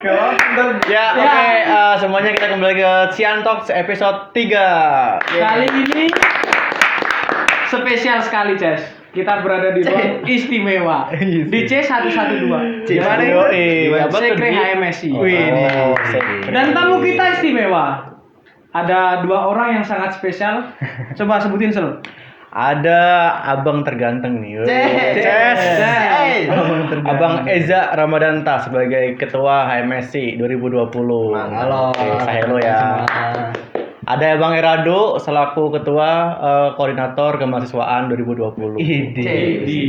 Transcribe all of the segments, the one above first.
Ya, oke, semuanya kita kembali ke Cian Talks episode 3. Kali ini spesial sekali, Ces. Kita berada di ruang istimewa di C112. Gimana itu? Apa tuh, Sekre Di? HMSI. Sekre. Dan tamu kita istimewa. Ada dua orang yang sangat spesial. Coba sebutin Sel. Ada abang terganteng nih. Ces. Abang Eza Ramadanta sebagai ketua HMSI 2020. Halo. Oke, saya hello ya. Ada Bang Erado selaku ketua koordinator kemahasiswaan 2020.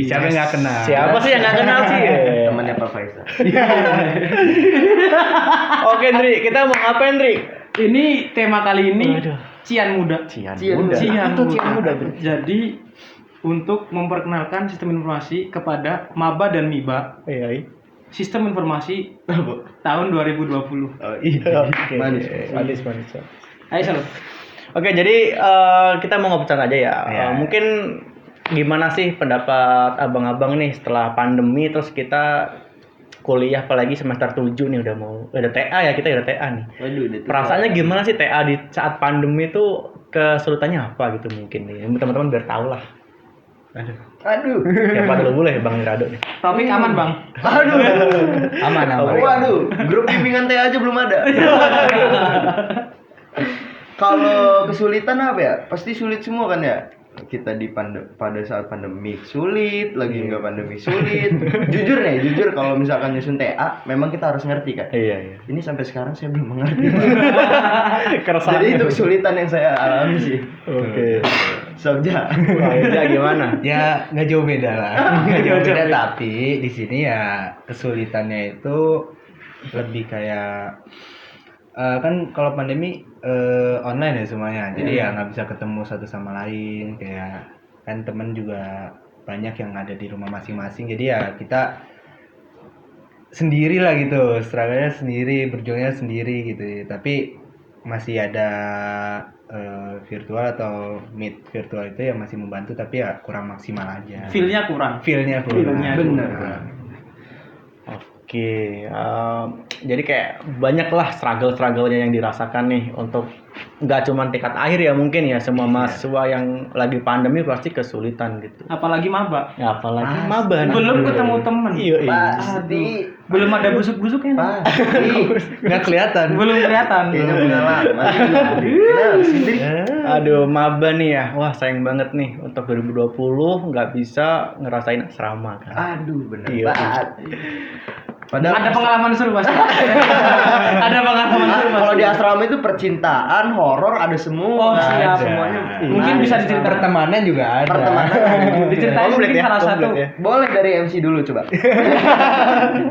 Siapa yang nggak kenal? Siapa sih yang nggak kenal sih? Temannya Pak Faisal. Oke, Ndri, kita mau ngapain, Ndri? Ini tema kali ini Waduh. Cian Muda. Cian Cian Muda. Muda. Jadi untuk memperkenalkan sistem informasi kepada Maba dan Miba, Iya. sistem informasi tahun 2020. Oh iya. Oke. Manis. Manis. Ayo Sel. Oke, jadi kita mau ngobrol aja ya. Ya. Mungkin gimana sih pendapat abang-abang nih setelah pandemi terus kita kuliah apalagi semester 7 nih udah TA ya, kita udah TA nih. Waduh, Perasaannya gimana sih TA di saat pandemi itu kesulitannya apa gitu mungkin nih. Teman-teman biar tahu lah. Aduh. Siapa dulu boleh Bang Rado nih. Topik aman, Bang. Aduh. Aman. Waduh, grup bimbingan teh aja belum ada. Kalau kesulitan apa ya? Pasti sulit semua kan ya? Kita pada saat pandemi sulit, lagi nggak pandemi sulit. Jujur kalau misalkan nyusun TA, memang kita harus ngerti kan. Iya. Ini sampai sekarang saya belum mengerti. Keresahan. Jadi itu kesulitan yang saya alami sih. Oke. Sobja. Ya gimana? Ya nggak jauh beda lah, nggak jauh beda. Tapi di sini ya kesulitannya itu lebih kayak kan kalau pandemi online ya semuanya, jadi ya nggak bisa ketemu satu sama lain, kayak kan temen juga banyak yang ada di rumah masing-masing, jadi ya kita sendiri lah gitu, struggle-nya sendiri, berjuangnya sendiri gitu. Tapi masih ada virtual atau meet virtual itu ya masih membantu, tapi ya kurang maksimal aja. Feel-nya kurang. Feelnya Bener. Oke, jadi kayak banyak lah struggle-nya yang dirasakan nih untuk nggak cuma tingkat akhir ya mungkin ya, semua mahasiswa yang lagi pandemi pasti kesulitan gitu. Apalagi Maba. Ya apalagi maba. Belum ketemu temen. Iya. Pasti. Belum ada busuk-busuknya. Pasti. Nggak kelihatan. Belum kelihatan. Kayaknya pengalaman. Kenapa sih, Dri? Aduh, maba nih ya. Wah, sayang banget nih untuk 2020 nggak bisa ngerasain asrama kan. Aduh, bener Iya. banget. Ada pengalaman seru pasti. Ada pengalaman seru pasti. Kalau di asrama itu percintaan, horor ada semua. Oh, siap. Semuanya. Mungkin bisa diceritakan. Pertemanan juga ada. Pertemanan. Diceritain Komplit mungkin ya, salah satu. komplit ya. Boleh dari MC dulu coba.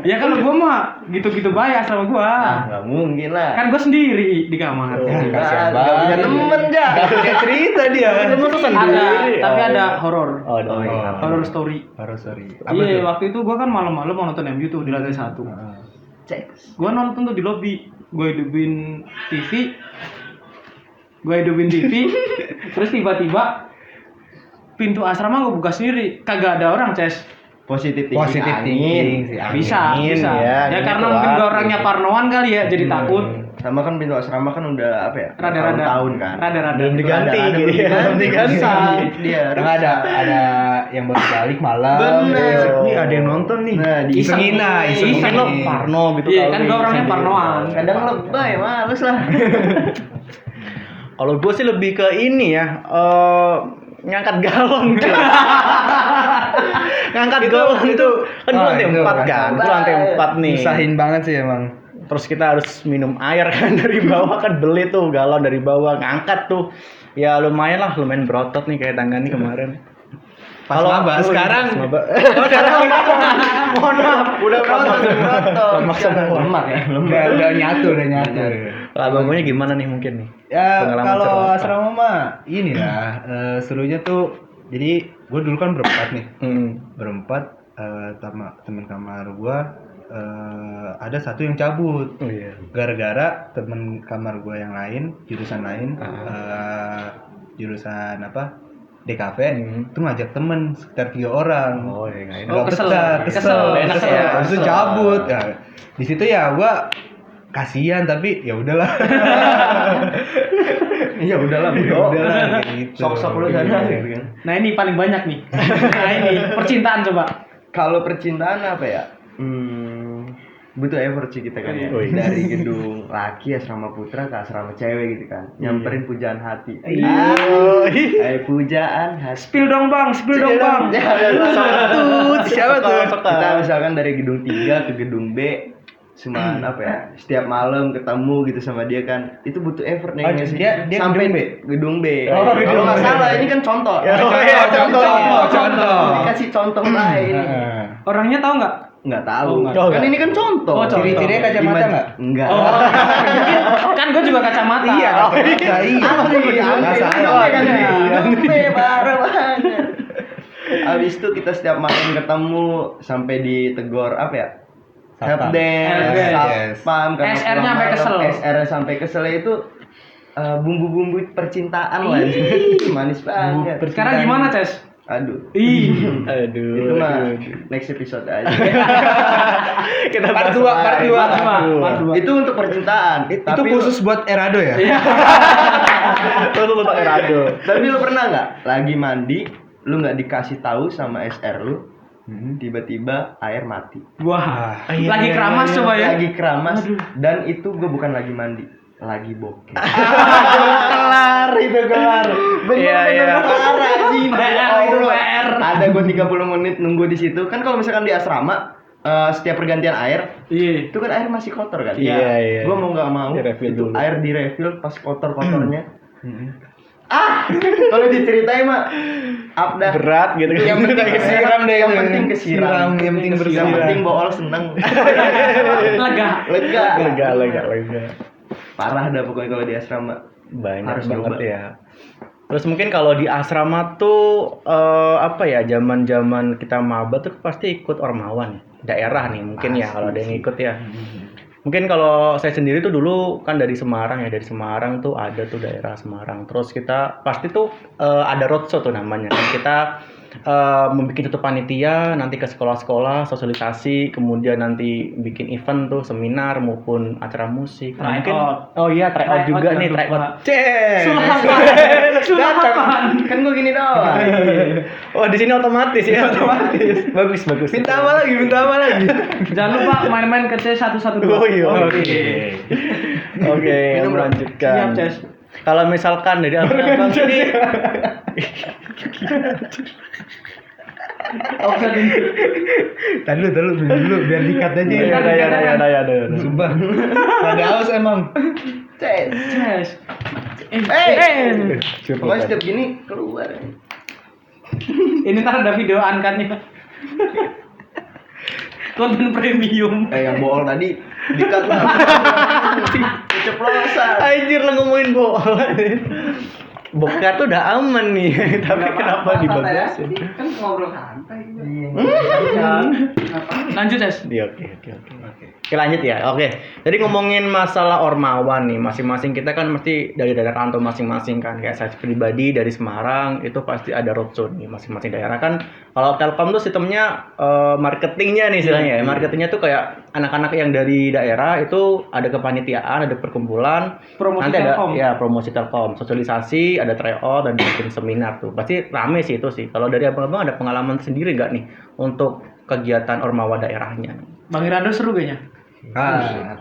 Ya kalau gua mah gitu-gitu bayar sama gua. Nggak mungkin lah. Kan gua sendiri di kamar. Kasihan Nggak punya banget. temen ya. Nggak punya cerita dia. Tapi ada horor. Oh, iya. Horror story. Harus sorry. Iya, waktu itu gua kan malam-malam mau nonton MU tuh di lantai 1. Cek. Gua nonton tuh di lobby. Gua hidupin TV. Terus tiba-tiba pintu asrama gua buka sendiri. Kagak ada orang, Ces. Positif thinking. Positif thinking sih. Bisa. ya, Ya ini karena kuat, mungkin gua gitu. orangnya parnoan kali ya, jadi takut. Sama kan pintu asrama kan udah apa ya? Rada-rada. Tahun kan. Rada-rada. Belum diganti Ada, gitu ya. Belum diganti. Dia Karena ada yang baru balik malam. Bener. Ini ada yang nonton nih. Nah, di Isengin lah, Iseng. Mungkin lo parno gitu Iya, kali. kan gua orangnya Sendiri. parnoan. kadang lebay, males lah. Kalau gue sih lebih ke ini ya, ngangkat galon. Ngangkat galon itu kan gue lantai 4 kan, gue lantai 4 nih. Nyusahin banget sih emang. Terus kita harus minum air kan dari bawah, kan beli tuh galon dari bawah, ngangkat tuh. Ya lumayan berotot nih kayak Tanggani kemarin. Pas maba, sekarang Mohon maaf, udah Maksa lemak ya. udah nyatu. Lah bangunnya gimana nih mungkin nih? Ya Pengalaman kalau seru apa? asrama mah inilah serunya tuh, jadi gue dulu kan berempat nih, berempat sama teman kamar gue ada satu yang cabut. Oh iya. Gara-gara temen kamar gue yang lain, jurusan lain, jurusan apa? DKV itu ngajak temen sekitar 3 orang. Oh iya, nggak enak. Nggak kesel. betah, Kesel, enak kesel. ya. Habis itu cabut. Ya, di situ ya gua kasihan tapi ya udahlah. Ya udahlah, Ya bro. udahlah gitu. Sok-sok lu sana Iya. gitu kan. Nah ini paling banyak nih. Nah ini percintaan coba. Kalau percintaan apa ya? Butuh effort sih kita kan ya. Oh, iya. Dari gedung laki asrama putra ke asrama cewek gitu kan. Nyamperin pujaan hati. Pujaan hati. Spill dong bang, spill dong bang. Siapa tuh? Kita misalkan dari gedung 3 ke gedung B, cuman apa ya? Setiap malam ketemu gitu sama dia kan. Itu butuh effort nih. Oh, nggak sih? dia sampai gedung B? gedung B. Oh, Kalau gedung nggak B. salah ini kan contoh. contoh. Dikasih contoh lain. Heeh. Orangnya tahu nggak? Nggak tahu. Oh, nggak. Oh, Kan nggak. ini kan contoh. Oh, contoh. Ciri-cirinya kacamata nggak? Enggak. Oh, kan gue juga kacamata. Iya, kacamata. Iya. Nggak salah. kan Iya. parah banget. Abis itu kita setiap malam ketemu sampai ditegor apa ya? Satpam. Helpdesk, Helpdesk. satpam, karena SR-nya pulang sampai malam, kesel. SR-nya sampai kesel itu bumbu-bumbu percintaan lah. Manis banget. Sekarang gimana Ces? Aduh. Ih, Aduh. Itu mah next episode aja. Kita Part bahas dua, lain. part dua. part dua. Itu untuk percintaan. Itu Tapi khusus buat Erado ya? Itu lu pakai rado. Tapi lu pernah nggak lagi mandi, lu nggak dikasih tahu sama SR lu, tiba-tiba air mati. Wah, iya, lagi iya, keramas iya. coba ya. Lagi keramas dan itu gue bukan lagi mandi, lagi bokeh. Kelar itu kelar. Iya, iya. Parah anjing. PR itu PR. Ada gue 30 menit nunggu di situ. Kan kalau misalkan di asrama setiap pergantian air Iya. itu kan air masih kotor kan? Iya, iya. Gue mau nggak mau Di-refill itu dulu. air di refill pas kotor-kotornya. Kalau diceritain mah abdah. Berat gitu. Yang penting kesiram deh. Yang penting kesiram. Yang penting Yang bersiram. penting bool seneng. Lega. Lega. Lega. Parah dah pokoknya kalau di asrama. Banyak Harus banget nyoba. ya. Terus mungkin kalau di asrama tuh apa ya, zaman-zaman kita maba tuh pasti ikut ormawan ya. Daerah nih mungkin ya Pasti kalau ada yang sih. ikut ya. Mungkin kalau saya sendiri tuh dulu kan dari Semarang ya, dari Semarang tuh ada tuh daerah Semarang. Terus kita pasti tuh ada roadshow tuh namanya. Kita membuat satu panitia nanti ke sekolah-sekolah sosialisasi, kemudian nanti bikin event tuh seminar maupun acara musik. Nah, mungkin oh iya tryout juga Tryout nih, jangan tryout. lupa. Cek. Sulapan. Kan gue gini doang. Oh di sini otomatis ya, otomatis. Bagus. Minta apa lagi? Jangan lupa main-main ke C112. Oh iya. Oke. Oke, Minum, Bro. melanjutkan. Siap, Ces. Kalau misalkan dari abang ini Tadi dulu biar dikat aja. ya. Sumpah. Ada haus emang. Ces. Ces. Pokoknya setiap gini keluar. Ini ntar ada video angkatnya. Konten premium. Yang bool tadi dikat lah. Keceplosan. Anjir lah ngomongin bola. Bokar tuh udah aman nih, tapi kenapa dibagasin? Kan ngobrol santai. Lanjut, Ces. Iya, oke. Oke, lanjut ya. Oke. Jadi ngomongin masalah ormawan nih, masing-masing kita kan mesti dari daerah rantau masing-masing kan. Kayak saya pribadi dari Semarang itu pasti ada roadshow nih masing-masing daerah kan. Kalau Telkom tuh sistemnya marketingnya nih istilahnya ya. Marketingnya tuh kayak anak-anak yang dari daerah itu ada kepanitiaan, ada perkumpulan, Promosi nanti Telkom. ada ya promosi Telkom, sosialisasi, ada tryout dan bikin seminar tuh. Pasti rame sih itu sih. Kalau dari abang-abang ada pengalaman sendiri nggak nih untuk kegiatan ormawa daerahnya? Bang Irando seru kayaknya.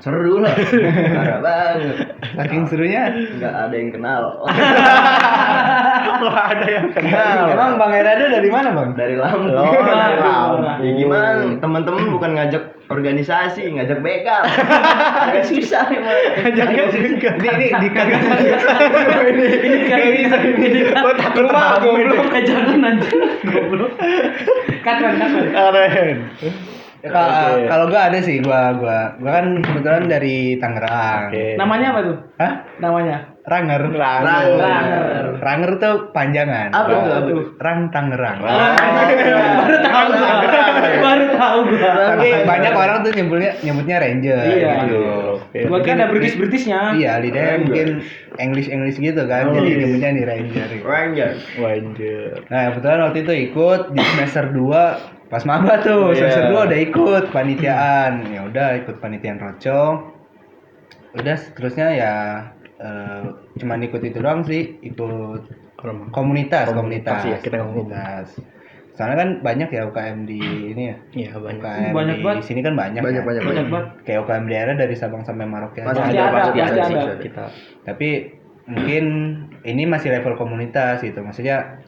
Seru lah. Parah banget. Saking serunya. Nggak ada yang kenal. Wah, ada yang kenal. Emang Bang Erado dari mana, Bang? Dari Lampung. Oh, dari Lampung. Ya gimana? Teman-teman bukan ngajak organisasi, ngajak begal. Agak susah emang. Ini dikat. Gua takut tahu ini. Jangan anjing. Goblok. Keren. Keren. Oke. Kalau gua ada sih, gua kan kebetulan dari Tangerang. Oke. Namanya apa tuh? Hah? Namanya. Ranger. Ranger tuh panjangan. Apa tuh? Rang Tangerang. Baru tahu gua. Karena banyak orang tuh nyebutnya Ranger. Iya. Gitu. Gua kan ada British-Britishnya. Iya, lidahnya mungkin English gitu kan. Jadi nyebutnya nih Ranger. Ranger. Wajar. Nah, kebetulan waktu itu ikut di semester 2 pas maba tuh. Iya. Semester 2 udah ikut panitiaan. Ya udah ikut panitiaan Roco. udah seterusnya ya cuman ikut itu doang sih, ikut komunitas ya, kita ngomong. komunitas. Soalnya kan banyak ya UKM di ini ya. Iya, banyak. UKM Banyak di banget. sini kan banyak. Banyak, ya. banyak. Banyak banget. Kayak UKM daerah dari Sabang sampai Merauke aja. Pasti ada, pasti pasti sih, ada. Kita Tapi mungkin ini masih level komunitas gitu. Maksudnya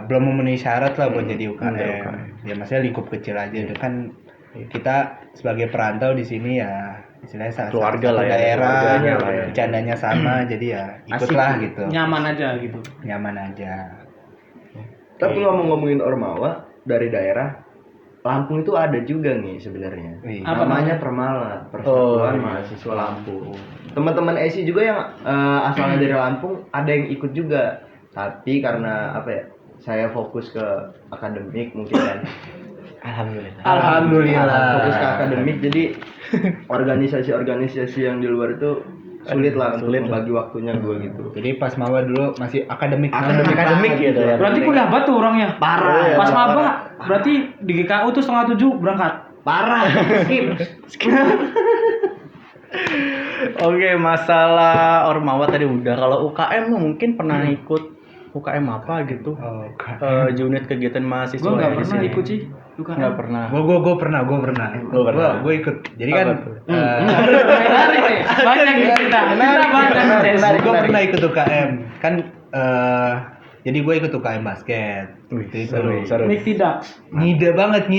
belum memenuhi syarat lah buat jadi UKM. UKM. Ya maksudnya lingkup kecil aja itu kan kita sebagai perantau di sini ya istilahnya Keluarga lah ya, daerah, keluarganya lah ya. bercandanya sama jadi ya Asik. ikutlah gitu. Nyaman aja gitu. Nyaman aja. Tapi ngomong-ngomongin Ormawa dari daerah, Lampung itu ada juga nih sebenarnya. Wih. Apa Namanya Permalat, Persatuan iya. Mahasiswa Lampung. Teman-teman ESI juga yang asalnya dari Lampung ada yang ikut juga. Tapi karena apa ya? Saya fokus ke akademik mungkin kan. Alhamdulillah. Fokus ke akademik jadi organisasi-organisasi yang di luar itu sulit lah untuk Sulit lah. membagi waktunya gue gitu. Jadi pas maba dulu masih akademik. Akademik gitu ya. Berarti kuliah batu orangnya. Parah. Pas maba, berarti di GKU tuh 6:30 berangkat. Parah. Skip. Oke, masalah Ormawa tadi udah. Kalau UKM mungkin pernah ikut UKM apa gitu? Oh, Unit kegiatan mahasiswa. Gue nggak ya di pernah sini. ikut sih. UKM. Nggak pernah. gue pernah. Lu pernah? Gue ikut. Jadi Apa kan tuh? Menarik nih. Banyak nih cerita. Banyak. gue pernah ikut UKM. Kan jadi gue ikut UKM basket. Wih, Itu seru. Nick tidak. ngide banget.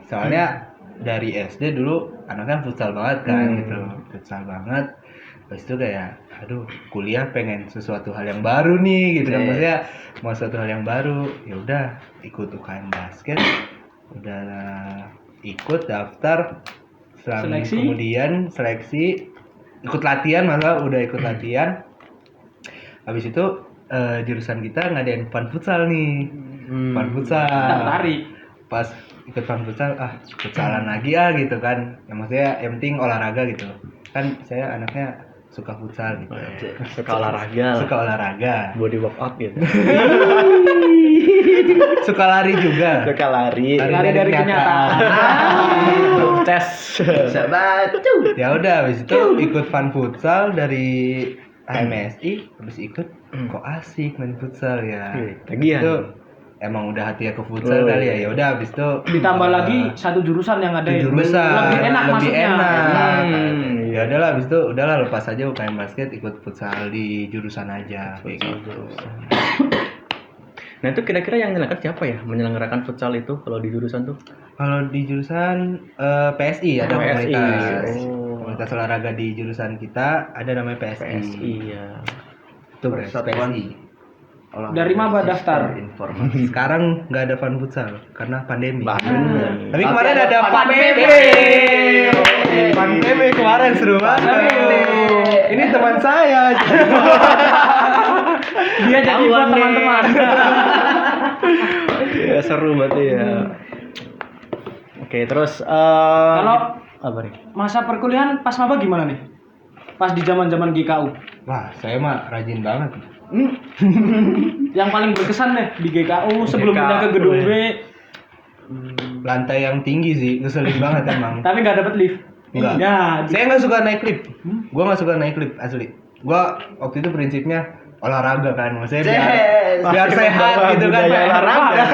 Soalnya dari SD dulu anaknya futsal banget kan gitu. Futsal banget. Terus itu kayak aduh kuliah pengen sesuatu hal yang baru nih gitu kan, maksudnya mau sesuatu hal yang baru ya udah ikut UKM basket, udah ikut daftar, Seleksi. kemudian seleksi, ikut latihan, malah udah ikut latihan, habis itu jurusan kita ngadain fun futsal nih, fun futsal, Tertarik. pas ikut fun futsal futsalan lagi gitu kan, yang maksudnya yang penting olahraga gitu kan, saya anaknya suka futsal gitu. Suka olahraga. Suka olahraga. Body workout gitu. Suka lari juga. Suka lari. Lari dari kenyataan. Tes. Sahabat. Ya udah habis itu ikut fun futsal dari HMSI, habis ikut kok asik main futsal ya. Tagihan. Itu emang udah hatinya ke futsal kali ya. Ya udah habis itu Ditambah lagi satu jurusan yang ada jurusan lebih enak masuknya. Ya udahlah habis itu udahlah lepas aja UKM basket, ikut futsal di jurusan aja kayak gitu. Nah itu kira-kira yang menyelenggarakan siapa ya? Menyelenggarakan futsal itu kalau di jurusan tuh? Kalau di jurusan PSI ada PSI. komunitas. Oh. Komunitas olahraga di jurusan kita ada namanya PSI. Iya. Itu PSI. Dari maba daftar. Informasi. Sekarang nggak ada fun futsal karena pandemi. Pandemi. Tapi kemarin ada fun PB. Fun PB kemarin seru banget. Ini teman saya. Dia jadi buat teman-teman. Ya seru berarti ya. Oke terus Kalau apa nih? masa perkuliahan pas maba gimana nih? Pas di zaman-zaman GKU. Wah, saya mah rajin banget. Yang paling berkesan deh di GKU sebelum GKU, pindah ke gedung B, Lantai yang tinggi sih, ngeselin banget emang. tapi nggak dapet lift. Enggak. Ya, Saya nggak suka naik lift. Gua nggak suka naik lift asli. Gua waktu itu prinsipnya olahraga kan, maksudnya biar sehat gitu kan. budaya olahraga.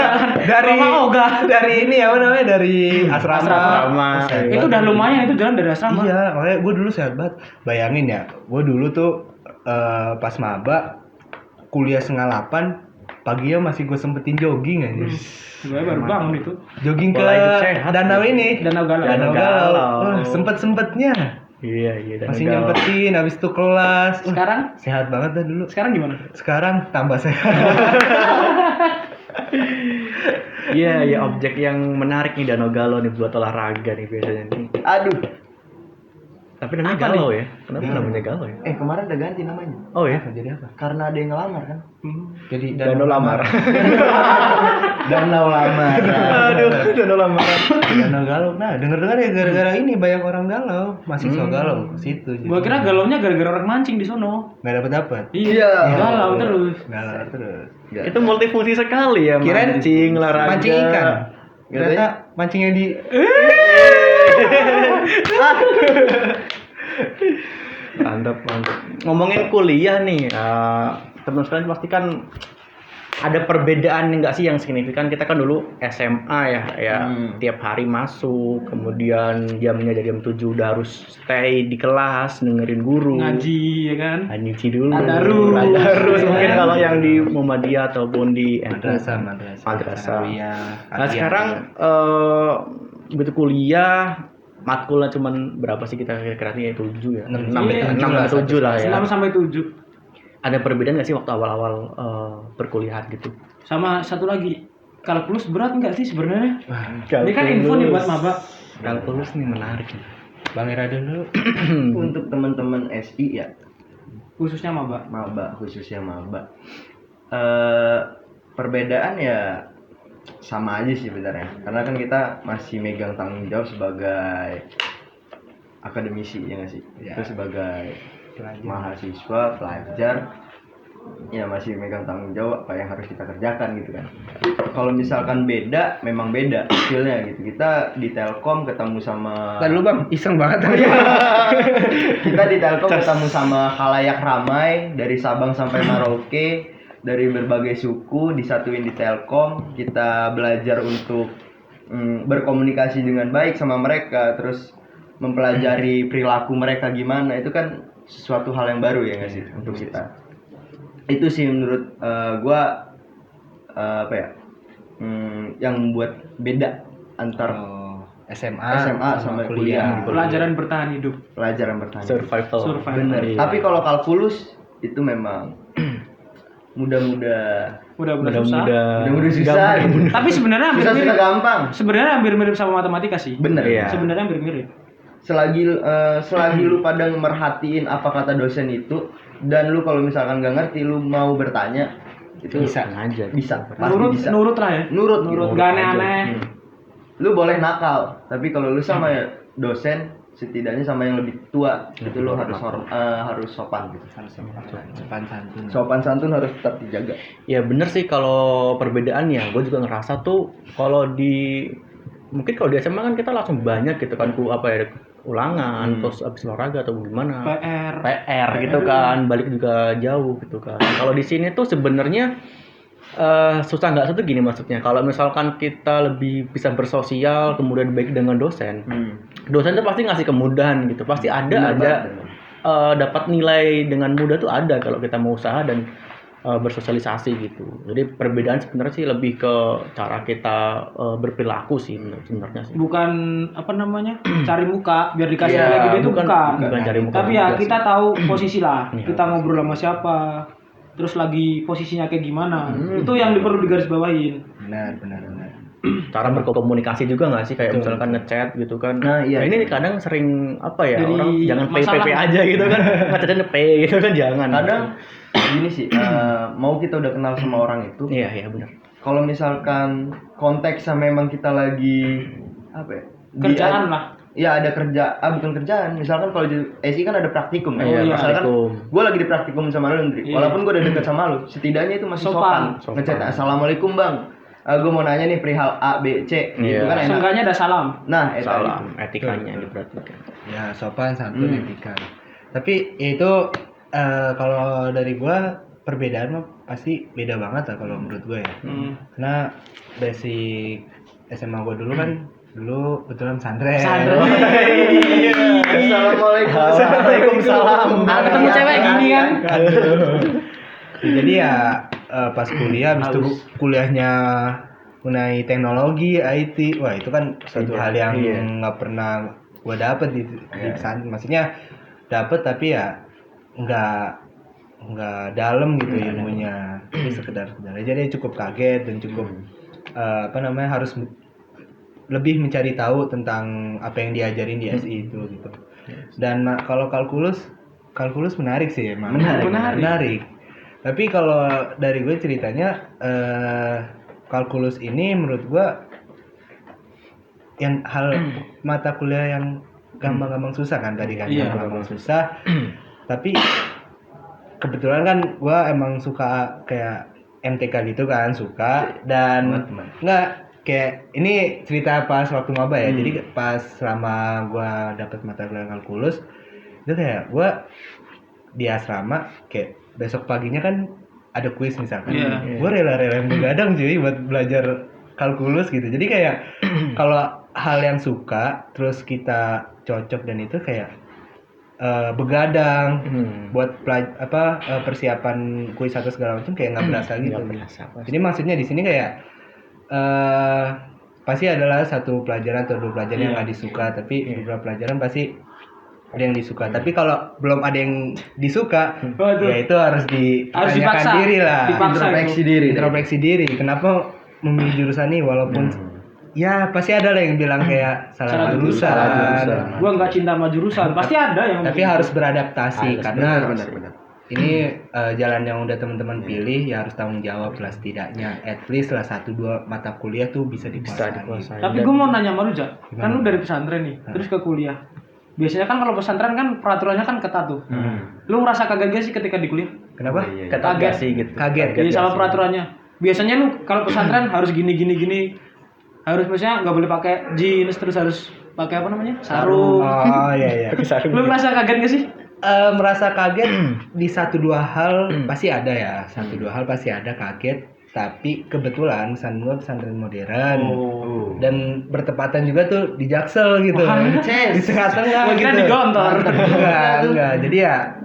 dari ini apa namanya, dari asrama. Asrama. Sehat itu banget. udah lumayan itu jalan dari asrama. Iya, makanya gue dulu sehat banget. Bayangin ya, gue dulu tuh pas maba kuliah 7:30, paginya masih gue sempetin jogging aja. Gue baru bangun itu. Jogging ke Pola hidup sehat. danau ini. Danau Galau. Danau Galau. Galau. Sempet-sempetnya. Iya. Masih nyempetin habis itu kelas. Sekarang? Sehat banget dah dulu. Sekarang gimana? Sekarang tambah sehat. Iya, objek yang menarik nih Danau Galau nih buat olahraga nih biasanya nih. Aduh. Tapi namanya Apa Galau ya? Kenapa namanya Galau ya? Kemarin udah ganti namanya. Oh ya? Jadi apa? Karena ada yang ngelamar kan. Jadi Danau Lamar. Danau lamar. Aduh, Danau Lamar. Danau Galau. Nah, denger-dengar ya gara-gara ini banyak orang galau, mahasiswa galau ke situ. Gua kira galaunya gara-gara orang mancing di sono. nggak dapat. Iya. Galau terus. Galau terus. Itu multifungsi sekali ya, Kirain mancing, olahraga. mancing ikan. Ternyata mancingnya di Mantap, mantap. Ngomongin kuliah nih, teman sekalian pasti kan ada perbedaan nggak sih yang signifikan? Kita kan dulu SMA ya tiap hari masuk, kemudian jamnya dari jam 7 udah harus stay di kelas dengerin guru. Ngaji ya kan. Ngaji dulu. Tadarus. Mungkin kalau yang di Muhammadiyah ataupun di Madrasah. Madrasah. Sanawiyah, Nah Aliyah. sekarang begitu kuliah matkulnya cuman berapa sih kita kira-kira nih 7 ya? 6 Iya, 6 7 lah ya. 6 sampai 7. Ada perbedaan nggak sih waktu awal-awal perkuliahan gitu? Sama satu lagi, kalkulus berat nggak sih sebenarnya? Wah, Ini kan info nih buat maba. Kalkulus nih menarik. Bang Ira dulu. Untuk teman-teman SI ya, Khususnya maba. khususnya maba. Perbedaan ya sama aja sih sebenarnya. Karena kan kita masih megang tanggung jawab sebagai akademisi ya nggak sih? Ya. Itu sebagai Pelajar. mahasiswa, pelajar, ya masih megang tanggung jawab apa yang harus kita kerjakan gitu kan. Kalau misalkan beda, memang beda skillnya gitu. Kita di Telkom ketemu sama Kan lu Bang, iseng banget. kita di Telkom ketemu sama khalayak ramai dari Sabang sampai Merauke, dari berbagai suku disatuin di Telkom. Kita belajar untuk berkomunikasi dengan baik sama mereka, terus mempelajari perilaku mereka gimana. Itu kan sesuatu hal yang baru ya nggak sih untuk kita. Itu sih menurut gua apa ya, yang membuat beda antara SMA sama kuliah. Pelajaran bertahan hidup. Pelajaran bertanya. Survival. Bener. Iya. Tapi kalau kalkulus itu memang mudah-mudah Mudah-mudah susah. mudah-mudah susah. Tapi sebenarnya hampir susah mirip. gampang. Sebenarnya hampir mirip sama matematika sih. Bener. Iya. Sebenarnya hampir mirip. Selagi lu pada merhatiin apa kata dosen itu, dan lu kalau misalkan nggak ngerti lu mau bertanya, itu Bisa aja. pasti bisa. Nurut lah ya. Nurut Gak aneh-aneh. Lu boleh nakal, tapi kalau lu sama dosen, setidaknya sama yang lebih tua, itu lu harus sopan gitu. Sopan santun. Sopan santun harus tetap dijaga. Ya bener sih kalau perbedaannya, gue juga ngerasa tuh kalau mungkin kalau di SMA kan kita langsung banyak gitu kan ulangan, terus abis olahraga atau gimana. PR gitu kan, balik juga jauh gitu kan. Kalau di sini tuh sebenarnya susah nggak satu gini maksudnya. Kalau misalkan kita lebih bisa bersosial, kemudian baik dengan dosen, dosen tuh pasti ngasih kemudahan gitu. Pasti ada aja dapat nilai dengan mudah tuh ada kalau kita mau usaha dan bersosialisasi gitu. Jadi perbedaan sebenarnya sih lebih ke cara kita berperilaku sih sebenarnya sih. Bukan apa namanya cari muka biar dikasih Iya, nilai gitu itu bukan cari muka tapi juga ya sih. kita tahu posisi lah. Iya. Kita ngobrol sama siapa, terus lagi posisinya kayak gimana. Itu yang perlu digarisbawahin. Benar. Cara berkomunikasi juga nggak sih kayak Betul. misalkan ngechat gitu kan. Nah, iya. Ini kadang sering apa ya, Jadi orang jangan masalah. PPP aja gitu kan. Ngechatnya P gitu kan, jangan. Kadang gini sih, mau kita udah kenal sama orang itu, Iya benar. kalau misalkan konteksnya memang kita lagi apa ya? Kerjaan lah. Ya ada bukan kerjaan. Misalkan kalau di SI kan ada praktikum kan. Iya, iya. Misalkan praktikum. gue lagi di praktikum sama lu, Ndri. Iya. Walaupun gue udah deket sama lu, setidaknya itu masih Sopan. sopan. Ngechat, assalamualaikum bang. Gue mau nanya nih perihal A, B, C. Iya. Itu kan enak. Seenggaknya ada salam. Nah, Salam, etikanya diperhatikan. Ya sopan santun etika. Tapi itu kalau dari gua perbedaan mah pasti beda banget lah kalau menurut gua ya. Karena basic SMA gua dulu kan dulu kebetulan pesantren. Assalamualaikum. Waalaikumsalam. Ketemu cewek gini kan. Jadi ya pas kuliah habis itu kuliahnya mengenai teknologi IT, wah itu kan suatu hal yang nggak pernah gua dapet di pesantren. Maksudnya dapet tapi ya nggak dalam gitu ilmunya. Jadi sekedar aja dia cukup kaget dan cukup harus lebih mencari tahu tentang apa yang diajarin di SI itu gitu. Dan kalau kalkulus menarik sih emang. Menarik. Tapi kalau dari gue ceritanya kalkulus ini menurut gue yang mata kuliah yang gampang-gampang susah kan tadi kan. Iya. Gampang susah. Tapi kebetulan kan gue emang suka kayak MTK gitu kan, suka dan nggak kayak ini cerita pas waktu maba ya. Jadi pas selama gue dapet mata kuliah kalkulus Itu kayak gue di asrama kayak besok paginya kan ada kuis misalkan. Iya. Gue rela-rela begadang cuy buat belajar kalkulus gitu. Jadi kayak kalau hal yang suka terus kita cocok dan itu kayak begadang buat persiapan kuis atau segala macam kayak nggak berasa gitu. Nggak berasa, pasti. Jadi maksudnya di sini kayak pasti adalah satu pelajaran atau dua pelajaran yang nggak disuka, tapi beberapa pelajaran pasti ada yang disuka. Tapi kalau belum ada yang disuka, Waduh. ya itu harus Harus ditanyakan dipaksa. diri lah. Dipaksa. Introspeksi diri. Kenapa memilih jurusan ini walaupun ya pasti ada lah yang bilang kayak salah Salah jurusan. Gua nggak cinta sama jurusan, pasti ada yang Tapi harus beradaptasi karena benar. ini jalan yang udah teman-teman pilih ya harus tanggung jawab lah setidaknya at least lah 1-2 mata kuliah tuh bisa dikuasai. Tapi gue mau nanya sama lu, Jak. Kan lu dari pesantren nih, terus ke kuliah. Biasanya kan kalau pesantren kan peraturannya kan ketat tuh. Lu ngerasa kaget gak sih ketika di kuliah? Kenapa? Kaget sih gitu. Kaget. Jadi sama peraturannya. Biasanya lu kalau pesantren harus gini. Harus misalnya nggak boleh pakai jeans, terus harus pakai apa namanya? Sarung. Oh iya. Lu ngerasa kaget gak sih? Merasa kaget di 1-2 hal pasti ada ya. 1-2 hal pasti ada kaget. Tapi kebetulan pesantren modern dan bertepatan juga tuh di Jaksel gitu. Di tengah-tengah Gua kira gitu. di Gontor. Enggak. Jadi ya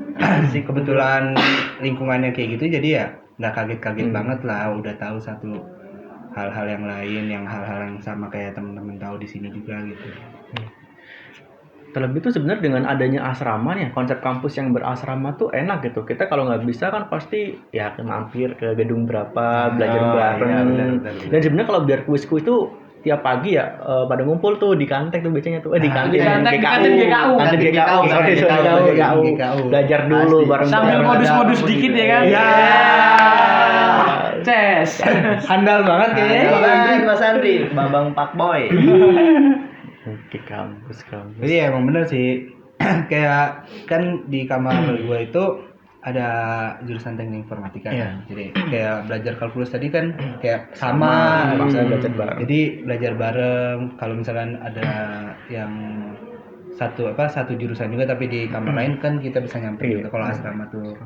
sih kebetulan lingkungannya kayak gitu jadi ya nggak kaget-kaget banget lah. Udah tahu satu hal-hal yang lain, yang hal-hal yang sama kayak teman-teman tahu di sini juga gitu. Terlebih tuh sebenarnya dengan adanya asrama nih, konsep kampus yang berasrama tuh enak gitu. Kita kalau nggak bisa kan pasti ya mampir ke gedung berapa, belajar bareng. benar. Dan sebenarnya kalau biar kuis-kuis tuh tiap pagi ya pada ngumpul tuh di Kantek tuh biasanya tuh di di kantin kantin GKU. GKU. Sorry, GKU. Belajar dulu bareng. Sambil modus-modus dikit ya kan? Ya. Ces. Handal banget kayaknya. Mas Andri, Bambang Pak Boy. Oke, kampus. Jadi ya emang bener sih. Kayak kan di kamar gue itu ada jurusan teknik informatika kan. Jadi kayak belajar kalkulus tadi kan kayak sama Maksa belajar bareng. Jadi belajar bareng. Kalau misalkan ada yang satu jurusan juga tapi di kamar lain kan kita bisa nyamperin gitu. Kalau asrama tuh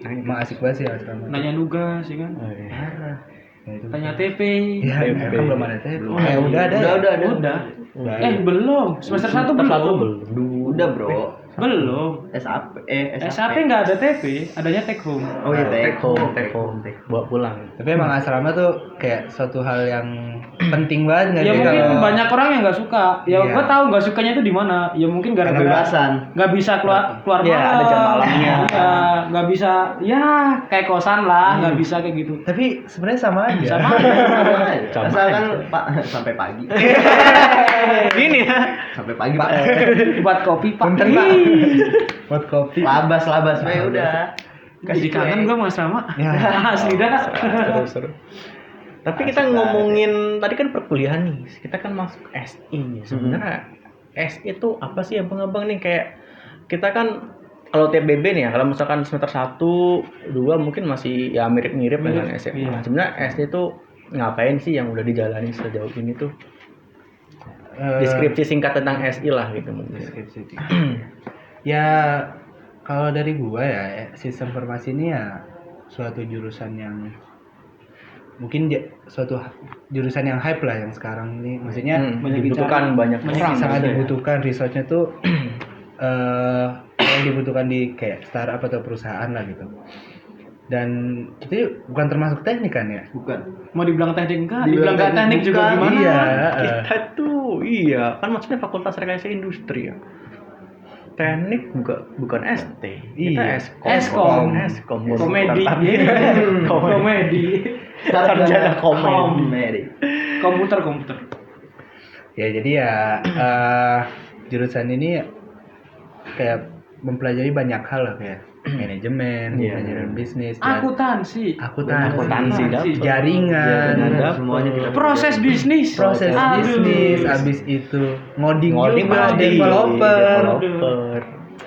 emang asik banget sih asrama. Nanya nugas ya kan? Ya, itu. Tanya TP. Ya, kan belum ada TP. Udah ada. Udah. Belum. Semester 1 belum. Udah, Bro. Belum. SAP SAP nggak ada TP, adanya take home. Oh iya, take home. Bawa pulang. Tapi emang asrama tuh kayak suatu hal yang penting banget nggak Ya sih mungkin kalau- banyak orang yang nggak suka. Ya Iya. gua tahu nggak sukanya itu di mana. Ya mungkin gara-gara Kebebasan. nggak bisa keluar Iya, malam. ada jam malamnya. Iya, nggak bisa. Ya kayak kosan lah, nggak bisa kayak gitu. Tapi sebenarnya sama aja. Sama aja. Sama Asalkan Pak sampai pagi. Ini ya. Sampai pagi, Pak. Buat kopi Pak. Punten, Pak. Buat kopi. Labas, we udah. Jadi kangen gua sama asrama. Ya. Asli dah. Seru. Tapi kita ngomongin tadi kan perkuliahan nih. Kita kan masuk SI. Sebenarnya SI itu apa sih abang-abang nih kayak kita kan kalau TBB nih ya, kalau misalkan semester 1, 2 mungkin masih ya mirip-mirip dengan SMA. Iya. Sebenarnya SI itu ngapain sih yang udah dijalani sejauh ini tuh? Deskripsi singkat tentang SI lah gitu mungkin. Ya kalau dari gua ya sistem informasi ini ya suatu jurusan yang mungkin suatu jurusan yang hype lah yang sekarang ini. Maksudnya dibutuhkan banyak orang. sangat maksudnya. dibutuhkan researchnya tuh yang dibutuhkan di kayak startup atau perusahaan lah gitu. Dan itu bukan termasuk teknik kan ya? Bukan. Mau dibilang teknik enggak? Dibilang nggak teknik juga bukan. gimana? Iya. Kita tuh kan maksudnya fakultas rekayasa industri ya. Teknik bukan ST. Kita Eskom. Komedi. Komedi. Sarjana komedi. Komputer. Ya jadi ya jurusan ini kayak mempelajari banyak hal lah kayak manajemen, manajemen bisnis, Akuntansi, jaringan, Semuanya kita proses bisnis, abis itu ngoding juga, developer.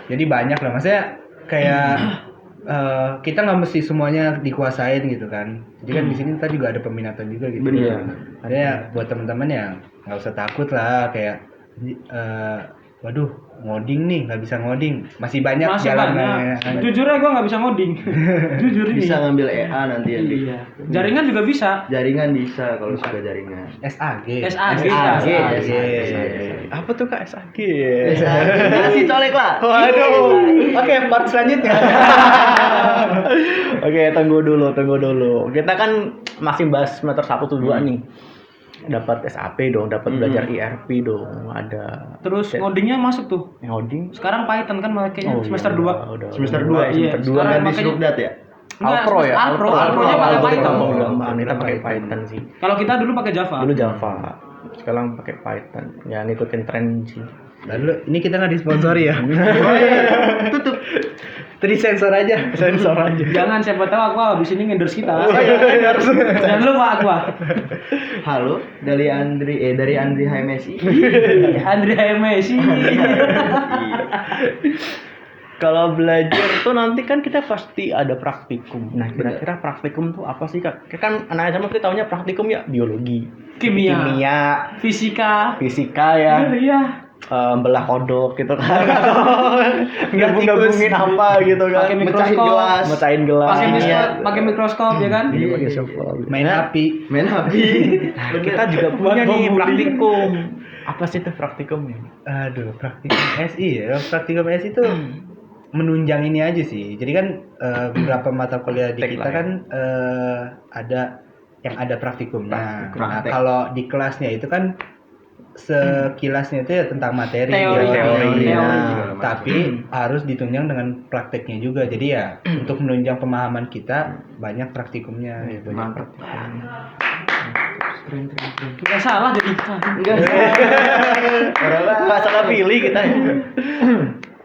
Jadi banyak lah, maksudnya kayak kita nggak mesti semuanya dikuasain gitu kan. Jadi kan di sini kita juga ada peminatan juga gitu. Ada buat teman-teman yang nggak usah takut lah kayak waduh ngoding nih nggak bisa ngoding, masih banyak Masih jalan banyak. Jujur aja gue nggak bisa ngoding. Jujur ini. Bisa ngambil EA nanti ya. Dik. Iya. Jaringan juga bisa. Jaringan bisa kalau suka jaringan. SAG. SAG. Apa tuh Kak SAG? Kasih colek lah. Waduh. Oke, part selanjutnya. Oke, tunggu dulu. Kita kan masih bahas semester 1 tuh 2 nih. Dapat SAP dong, dapat belajar ERP dong, ada Terus ngodingnya masuk tuh. ngoding. Sekarang Python kan makanya Oh, semester iya, 2. udah. Semester 2 Iya, semester 2 sekarang ganti makanya- Srukdat ya. Alpro ya, Alpro-nya pakai Python. Kita pakai Python sih. Kalau kita dulu pakai Java. Dulu Java, sekarang pakai Python. Ya ngikutin tren sih. Lalu ini kita nggak disponsori ya? Tutup. Tadi sensor aja. Sensor aja. Jangan, siapa tahu aku habis ini endorse kita. Harus. Jangan lupa aku. Halo, dari Andri HMSI. Andre Messi. Kalau belajar tuh nanti kan kita pasti ada praktikum. Nah, kira-kira praktikum tuh apa sih Kak? Kan anak SMA pasti taunya praktikum ya biologi, Kimia, fisika ya. Iya. Belah kodok gitu kan. Gabungin apa gitu kan. Pakai Mecahin mikroskop. gelas. Mecahin gelas. Pakai mikroskop ya kan? Iya, pakai mikroskop. Main api. Main api. Nah, kita juga punya nih praktikum. Apa sih itu praktikumnya? Aduh, praktikum SI ya. Praktikum SI itu menunjang ini aja sih. Jadi kan beberapa mata kuliah di Praktek kita lah ya. kan ada yang ada praktikumnya. Praktik. Nah, kalau di kelasnya itu kan sekilasnya itu ya tentang materi, Teori. Teori. tapi harus ditunjang dengan prakteknya juga. Jadi ya untuk menunjang pemahaman kita banyak praktikumnya. Iya, banyak praktikum. Nggak salah jadi. Enggak. Nggak salah pilih kita ya.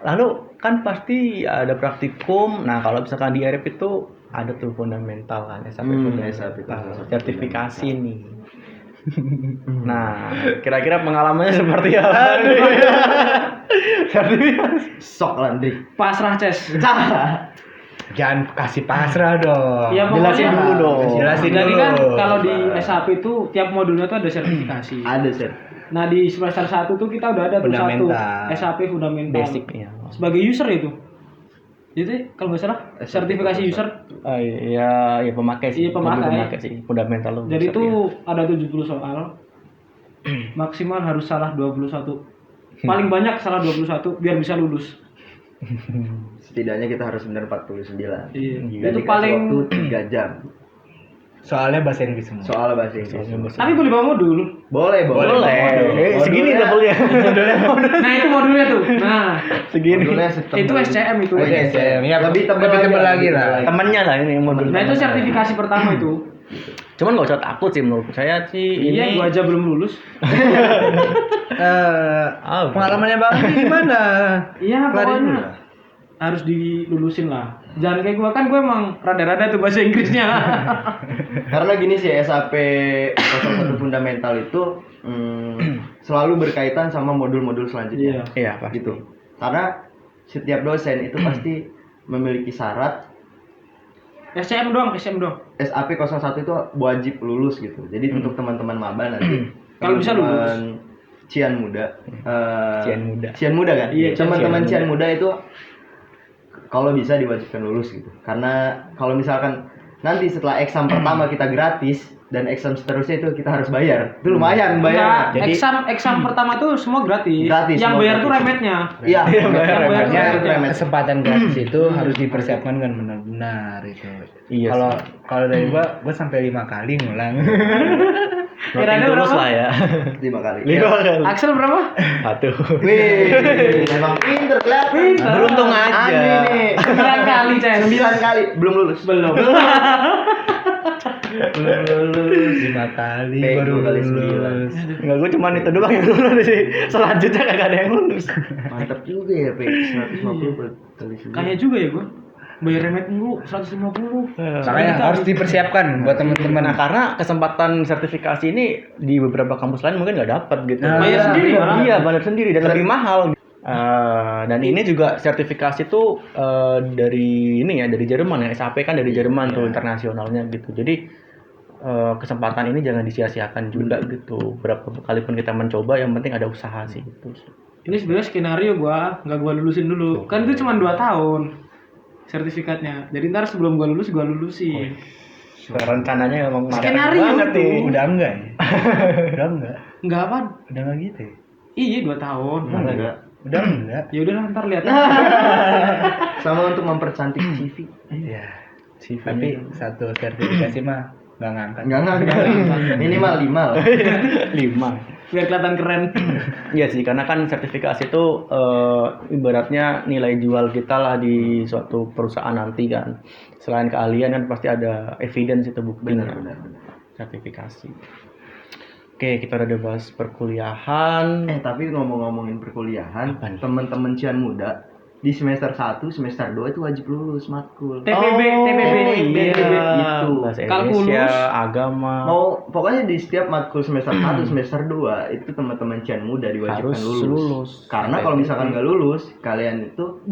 Lalu kan pasti ada praktikum. Nah, kalau misalkan di RP itu ada tuh fundamental kan, SAP fundamental, sertifikasi nih. Nah, kira-kira pengalamannya seperti apa? Sertifikasi. Sok Landri. Pasrah, Ces. Jangan kasih pasrah dong. Ya, Jelasin pokoknya- dulu dong. Jelasin Jadi dulu. kan kalau di SAP itu tiap modulnya tuh ada sertifikasi. Ada sih. Nah, di semester 1 tuh kita udah ada tuh satu Fundamental. SAP fundamental. Basic ya. Sebagai user itu. Jadi kalau nggak salah sertifikasi user. Iya, ya pemakai sih. Iya, pemakai. Lebih pemakai sih, fundamental lu. Jadi bisa, itu ada 70 soal. Maksimal harus salah 21. Paling banyak salah 21 biar bisa lulus. Setidaknya kita harus benar 49. Iya. Iya, Itu Dikasih paling waktu 3 jam. Soalnya bahasa Inggris semua. Soal bahasa Inggris. tapi boleh bawa modul. Boleh. Segini Modulnya- double ya. Nah, itu modulnya tuh. Nah, Segini. Modulnya setebal. itu SCM itu. Oh, iya, SCM. Ya, lebih tebal lagi lah. Temennya lah ini modul. Nah, itu sertifikasi pertama itu. Cuman nggak usah takut sih menurut saya sih. Iya, ini gua aja belum lulus. Pengalamannya Bang ini gimana? Iya, Kelarin pokoknya dulu lah. harus dilulusin lah. Jangan kayak gua kan gua emang rada-rada tuh bahasa Inggrisnya. Karena gini sih SAP 01 fundamental itu selalu berkaitan sama modul-modul selanjutnya. Iya. iya pasti. Gitu. Karena setiap dosen itu pasti memiliki syarat SCM doang. SAP 01 itu wajib lulus gitu. Jadi untuk teman-teman maba nanti Kalau bisa teman-teman Cian muda. Cian muda. Kan? Iya, Teman-teman Cian Cian muda itu kalau bisa diwajibkan lulus gitu. Karena kalau misalkan nanti setelah exam pertama kita gratis dan exam seterusnya itu kita harus bayar. Itu lumayan bayar. Enggak, exam pertama tuh semua gratis. Gratis, Yang semua bayar tuh gratis. remetnya. Iya, bayar Makanya remet. kesempatan gratis itu harus dipersiapkan dengan benar-benar itu. Iya Kalau dari gua sampai 5 kali ngulang. Kira-kira Tulus berapa? lah ya. 5 kali. 5 kali. Axel berapa? Satu. Wih, memang pinter kelihatan. Beruntung aja. Aneh nih. 9 kali, Cen. 9 kali belum lulus. Belum. Belum lulus 5 kali Bego baru kali lulus. Enggak, gue cuma itu doang yang lulus sih. Selanjutnya kagak ada yang lulus. Mantap juga ya, Pe. 150 per kali sembilan. Kayaknya juga ya gua. Bayar remet mulu 150. Makanya harus dipersiapkan buat teman-teman. Nah, karena kesempatan sertifikasi ini di beberapa kampus lain mungkin nggak dapat gitu. Nah, bayar sendiri malah. Iya, bayar sendiri dan lebih mahal. Dan ini juga sertifikasi tuh dari ini ya, dari Jerman ya. SAP kan dari Jerman tuh internasionalnya gitu. Jadi kesempatan ini jangan disia-siakan juga gitu. Berapa kali pun kita mencoba, yang penting ada usaha sih gitu. Ini sebenarnya skenario nggak gua lulusin dulu. Kan itu cuma 2 tahun sertifikatnya. Jadi ntar sebelum gua lulusin. Rencananya emang Skenario banget tuh. nih. Udah enggak ya? Udah enggak? Enggak apa? Udah enggak gitu ya? Iya 2 tahun. Enggak. Udah enggak? Ya udahlah ntar lihat. Sama untuk mempercantik CV. Iya. Tapi satu sertifikasi mah nggak ngangkat. Enggak. Minimal 5 lah. 5. Biar kelihatan keren. Iya sih, karena kan sertifikasi itu ibaratnya nilai jual kita lah di suatu perusahaan nanti kan. Selain keahlian kan pasti ada evidence itu buktinya. Benar. Sertifikasi. Oke, kita udah bahas perkuliahan. Tapi ngomongin perkuliahan, Apa nih? teman-teman Cian Muda di semester 1, semester 2 itu wajib lulus matkul. TPB. Iya, Itu. bahasa Kalkulus. Indonesia, agama. Pokoknya di setiap matkul semester 1, semester 2 itu teman-teman Cian Muda diwajibkan Harus lulus. lulus. Karena kalau misalkan nggak lulus, kalian itu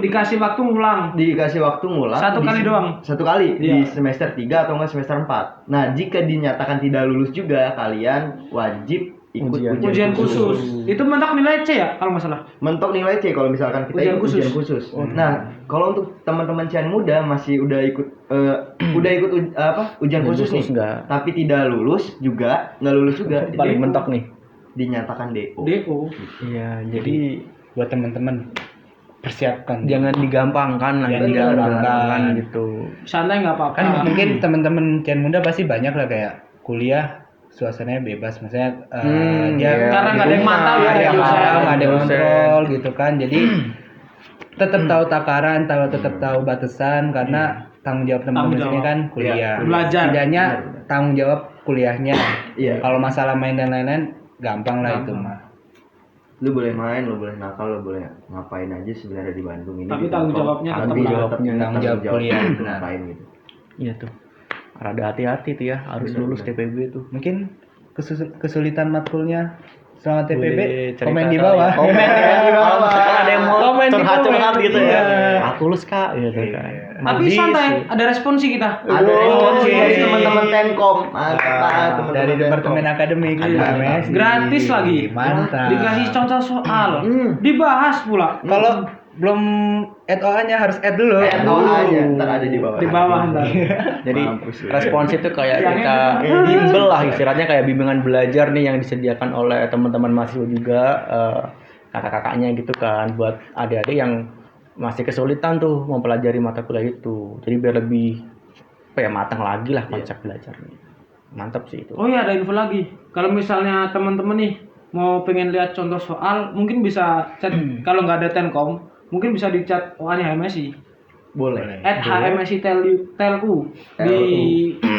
Dikasih waktu ngulang. dikasih waktu ngulang 1 kali doang. 1 kali Iya. di semester 3 atau enggak semester 4. Nah, jika dinyatakan tidak lulus juga, kalian wajib ikut Ujian khusus. Itu mentok nilai C ya kalau nggak salah. Mentok nilai C kalau misalkan kita Ujian ikut khusus. ujian khusus. Nah, kalau untuk teman-teman Cian Muda masih udah ikut ujian khusus nih, enggak. tapi tidak lulus juga, nggak lulus juga, Paling DO. mentok nih. Dinyatakan DO. DO. Iya, jadi Buat teman-teman persiapkan. jangan digampangkan lah, Jangan jangan digampangkan. digampangkan gitu. Santai nggak apa-apa. Kan mungkin teman-teman Cian Muda pasti banyak lah kayak kuliah suasananya bebas, maksudnya dia iya. Karena nggak ada yang mantau ya, nggak ada yang dosen. mantau, nggak ada yang Dosen. kontrol gitu kan, jadi tetap tahu takaran, tetap tahu batasan, karena tanggung jawab teman-teman Tanggung sini jawab. kan kuliah, Iya, belajar. setidaknya tanggung jawab kuliahnya. Iya. Kalau masalah main dan lain-lain gampang lah itu mah. Lu boleh main, lu boleh nakal, lu boleh ngapain aja sebenarnya di Bandung ini. Tapi gitu. tanggung jawabnya Tapi tetap jawabnya, tanggung tanggung jawab kuliah, itu benar. ngapain gitu. Iya tuh. Rada hati-hati tuh ya, harus Benar, lulus benar. TPB tuh. Mungkin kesulitan matkulnya selama TPB, Boleh cerita komen di kali bawah. ya. Komen ya di bawah. Kalau misalkan ada yang mau Komen di curhat-curhat komen. gitu Iya. ya. Aku lulus Kak gitu kan. Tapi Maldis. santai, ada responsi kita. Ada responsi oke. dari teman-teman Tenkom. Mantap, teman-teman Dari Tenkom. departemen akademik. Iya. Gratis lagi. Mantap. Dikasih contoh soal, dibahas pula. Kalau belum add OA-nya harus add dulu. aja, ntar ada di bawah. Di bawah ntar. Jadi Mampus lu. respons itu kayak Yang kita bimbel lah istilahnya, kayak bimbingan belajar nih yang disediakan oleh teman-teman mahasiswa juga, kakak-kakaknya gitu kan, buat adik-adik yang masih kesulitan tuh mempelajari mata kuliah itu. Jadi biar lebih matang lagi lah konsep belajarnya. Mantap sih itu. Oh iya, ada info lagi. Kalau misalnya teman-teman nih mau pengen lihat contoh soal, mungkin bisa chat. Kalau nggak ada Tenkom, mungkin bisa di chat OA-nya HMSI. Boleh. @HMSI telku di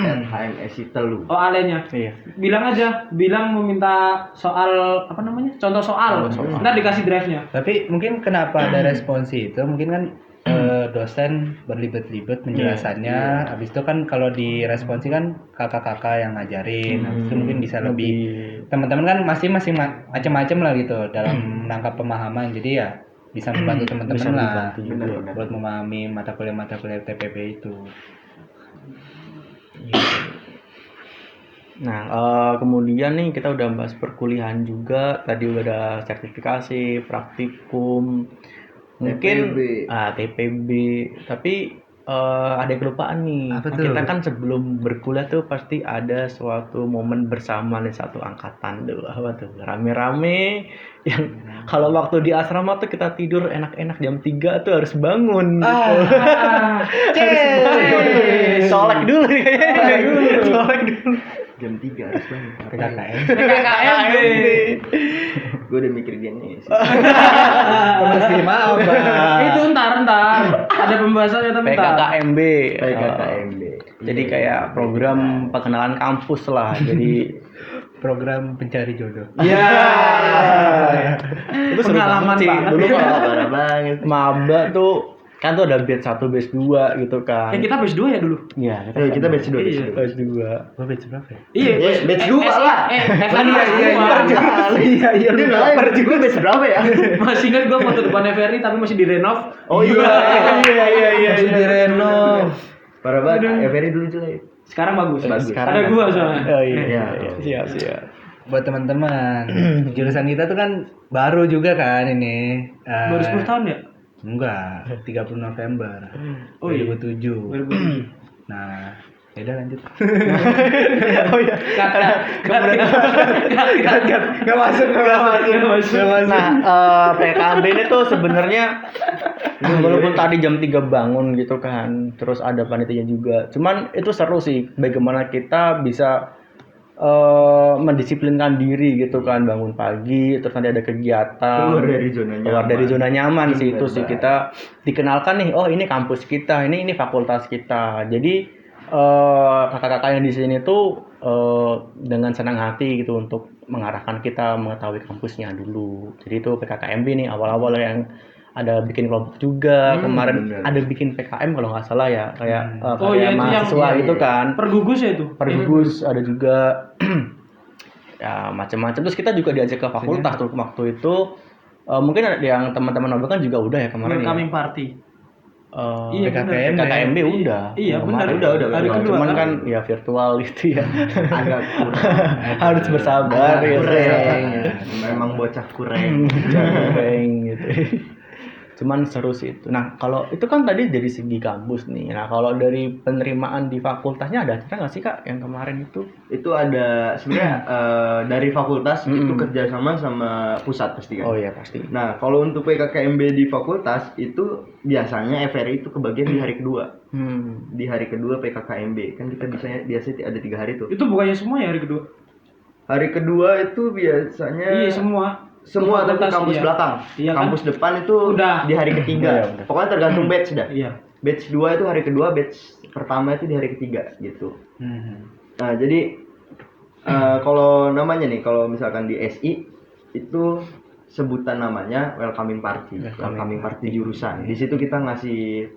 HMSI Telu. OA-nya. Iya. Bilang meminta soal apa namanya? Contoh soal. Ntar dikasih drive-nya. Tapi mungkin kenapa ada responsi itu? Mungkin kan dosen berlibet-libet menjelaskannya. Habis itu kan kalau di responsi kan kakak-kakak yang ngajarin. Habis itu mungkin bisa lebih teman-teman kan masih macam-macam lah gitu dalam menangkap pemahaman. Jadi ya bisa membantu teman-teman Bisa lah dibantu juga. Benar-benar. buat memahami mata kuliah TPB itu. Nah, kemudian nih kita udah bahas perkuliahan juga. Tadi udah ada sertifikasi, praktikum, mungkin TPB. TPB. Tapi ada yang kelupaan nih. Apa tuh? Kita kan sebelum berkuliah tuh pasti ada suatu momen bersama nih satu angkatan tuh. Apa tuh? Rame-rame yang kalau waktu di asrama tuh kita tidur enak-enak jam 3 tuh harus bangun gitu. Solek dulu nih kayaknya. Solek dulu. Jam 3 harus bangun. PKKM. PKKMB. Gue udah mikir gini sih. Masih maaf, Bang. Itu ntar ada pembahasannya tapi ntar. PKKMB. PKKMB. Jadi kayak program pengenalan kampus lah. Jadi Program pencari jodoh. ya itu seru Pengalaman banget sih. banget. Dulu kalau Parah banget. maba tuh kan tuh ada batch 1, batch 2 gitu kan. Kita batch 2 ya dulu. Iya, Kita batch 2. Iya. batch 2. Lo batch berapa ya? Iya, batch 2 lah. FNI Iya, dia bilang juga batch berapa ya? Masih ingat gua foto depan FRI tapi masih direnov. Oh iya. Masih direnov. Parah banget. Ferry dulu jelek. Sekarang bagus. Sekarang Ada kan- gua soalnya. Oh iya. Iya. Siap, siap. Buat teman-teman, jurusan kita tuh kan baru juga kan ini. Baru 10 tahun ya? Enggak, 30 November Oh iya. 2007. 2007. Nah, ya udah lanjut. Oh iya. Nggak masuk. Nah, PKB ini tuh sebenarnya walaupun tadi jam 3 bangun gitu kan, terus ada panitia juga. Cuman itu seru sih, bagaimana kita bisa mendisiplinkan diri gitu kan, bangun pagi, terus nanti ada kegiatan. Keluar dari zona nyaman. Keluar dari zona nyaman sih Bener itu sih, banget. kita dikenalkan nih, oh ini kampus kita, ini fakultas kita. Jadi kakak-kakak yang di sini tuh dengan senang hati gitu untuk mengarahkan kita mengetahui kampusnya dulu. Jadi itu PKKMB nih awal-awal yang ada bikin kelompok juga. Kemarin bener. ada bikin PKM kalau nggak salah ya, kayak Oh iya, itu yang- mahasiswa iya, itu iya. kan. Pergugus ya itu. Pergus ada juga ya macam-macam. Terus kita juga diajak ke fakultas tuh waktu itu. Mungkin ada yang teman-teman ngobrol kan juga udah ya kemarin ya. Welcoming party. Iya, PKKMB. PKKMB udah. Iya, benar. Kemarin Udah, Hari udah. kedua Cuman kan? kan ya virtual gitu ya. Agak kurang. Harus bersabar Agak ya. kurang. Memang bocah kurang. Kurang gitu. Cuman seru sih itu. Nah, kalau itu kan tadi dari segi kampus nih. Nah, kalau dari penerimaan di fakultasnya ada acara nggak sih Kak yang kemarin itu? Itu ada sebenarnya dari fakultas itu kerjasama sama pusat pasti kan. Oh iya pasti. Nah, kalau untuk PKKMB di fakultas itu biasanya FRI itu kebagian di hari kedua. Di hari kedua PKKMB kan kita biasanya ada 3 hari tuh. Itu bukannya semua ya hari kedua? Hari kedua itu biasanya Iya, semua. semua tapi Fakultas, kampus iya. belakang. Iya kan? Kampus depan itu Udah. di hari ketiga. Iya, udah. Pokoknya tergantung batch dah. Iya. Batch 2 itu hari kedua, batch pertama itu di hari ketiga gitu. Nah, jadi kalau namanya nih, kalau misalkan di SI itu sebutan namanya welcoming party. Welcoming party jurusan. Di situ kita ngasih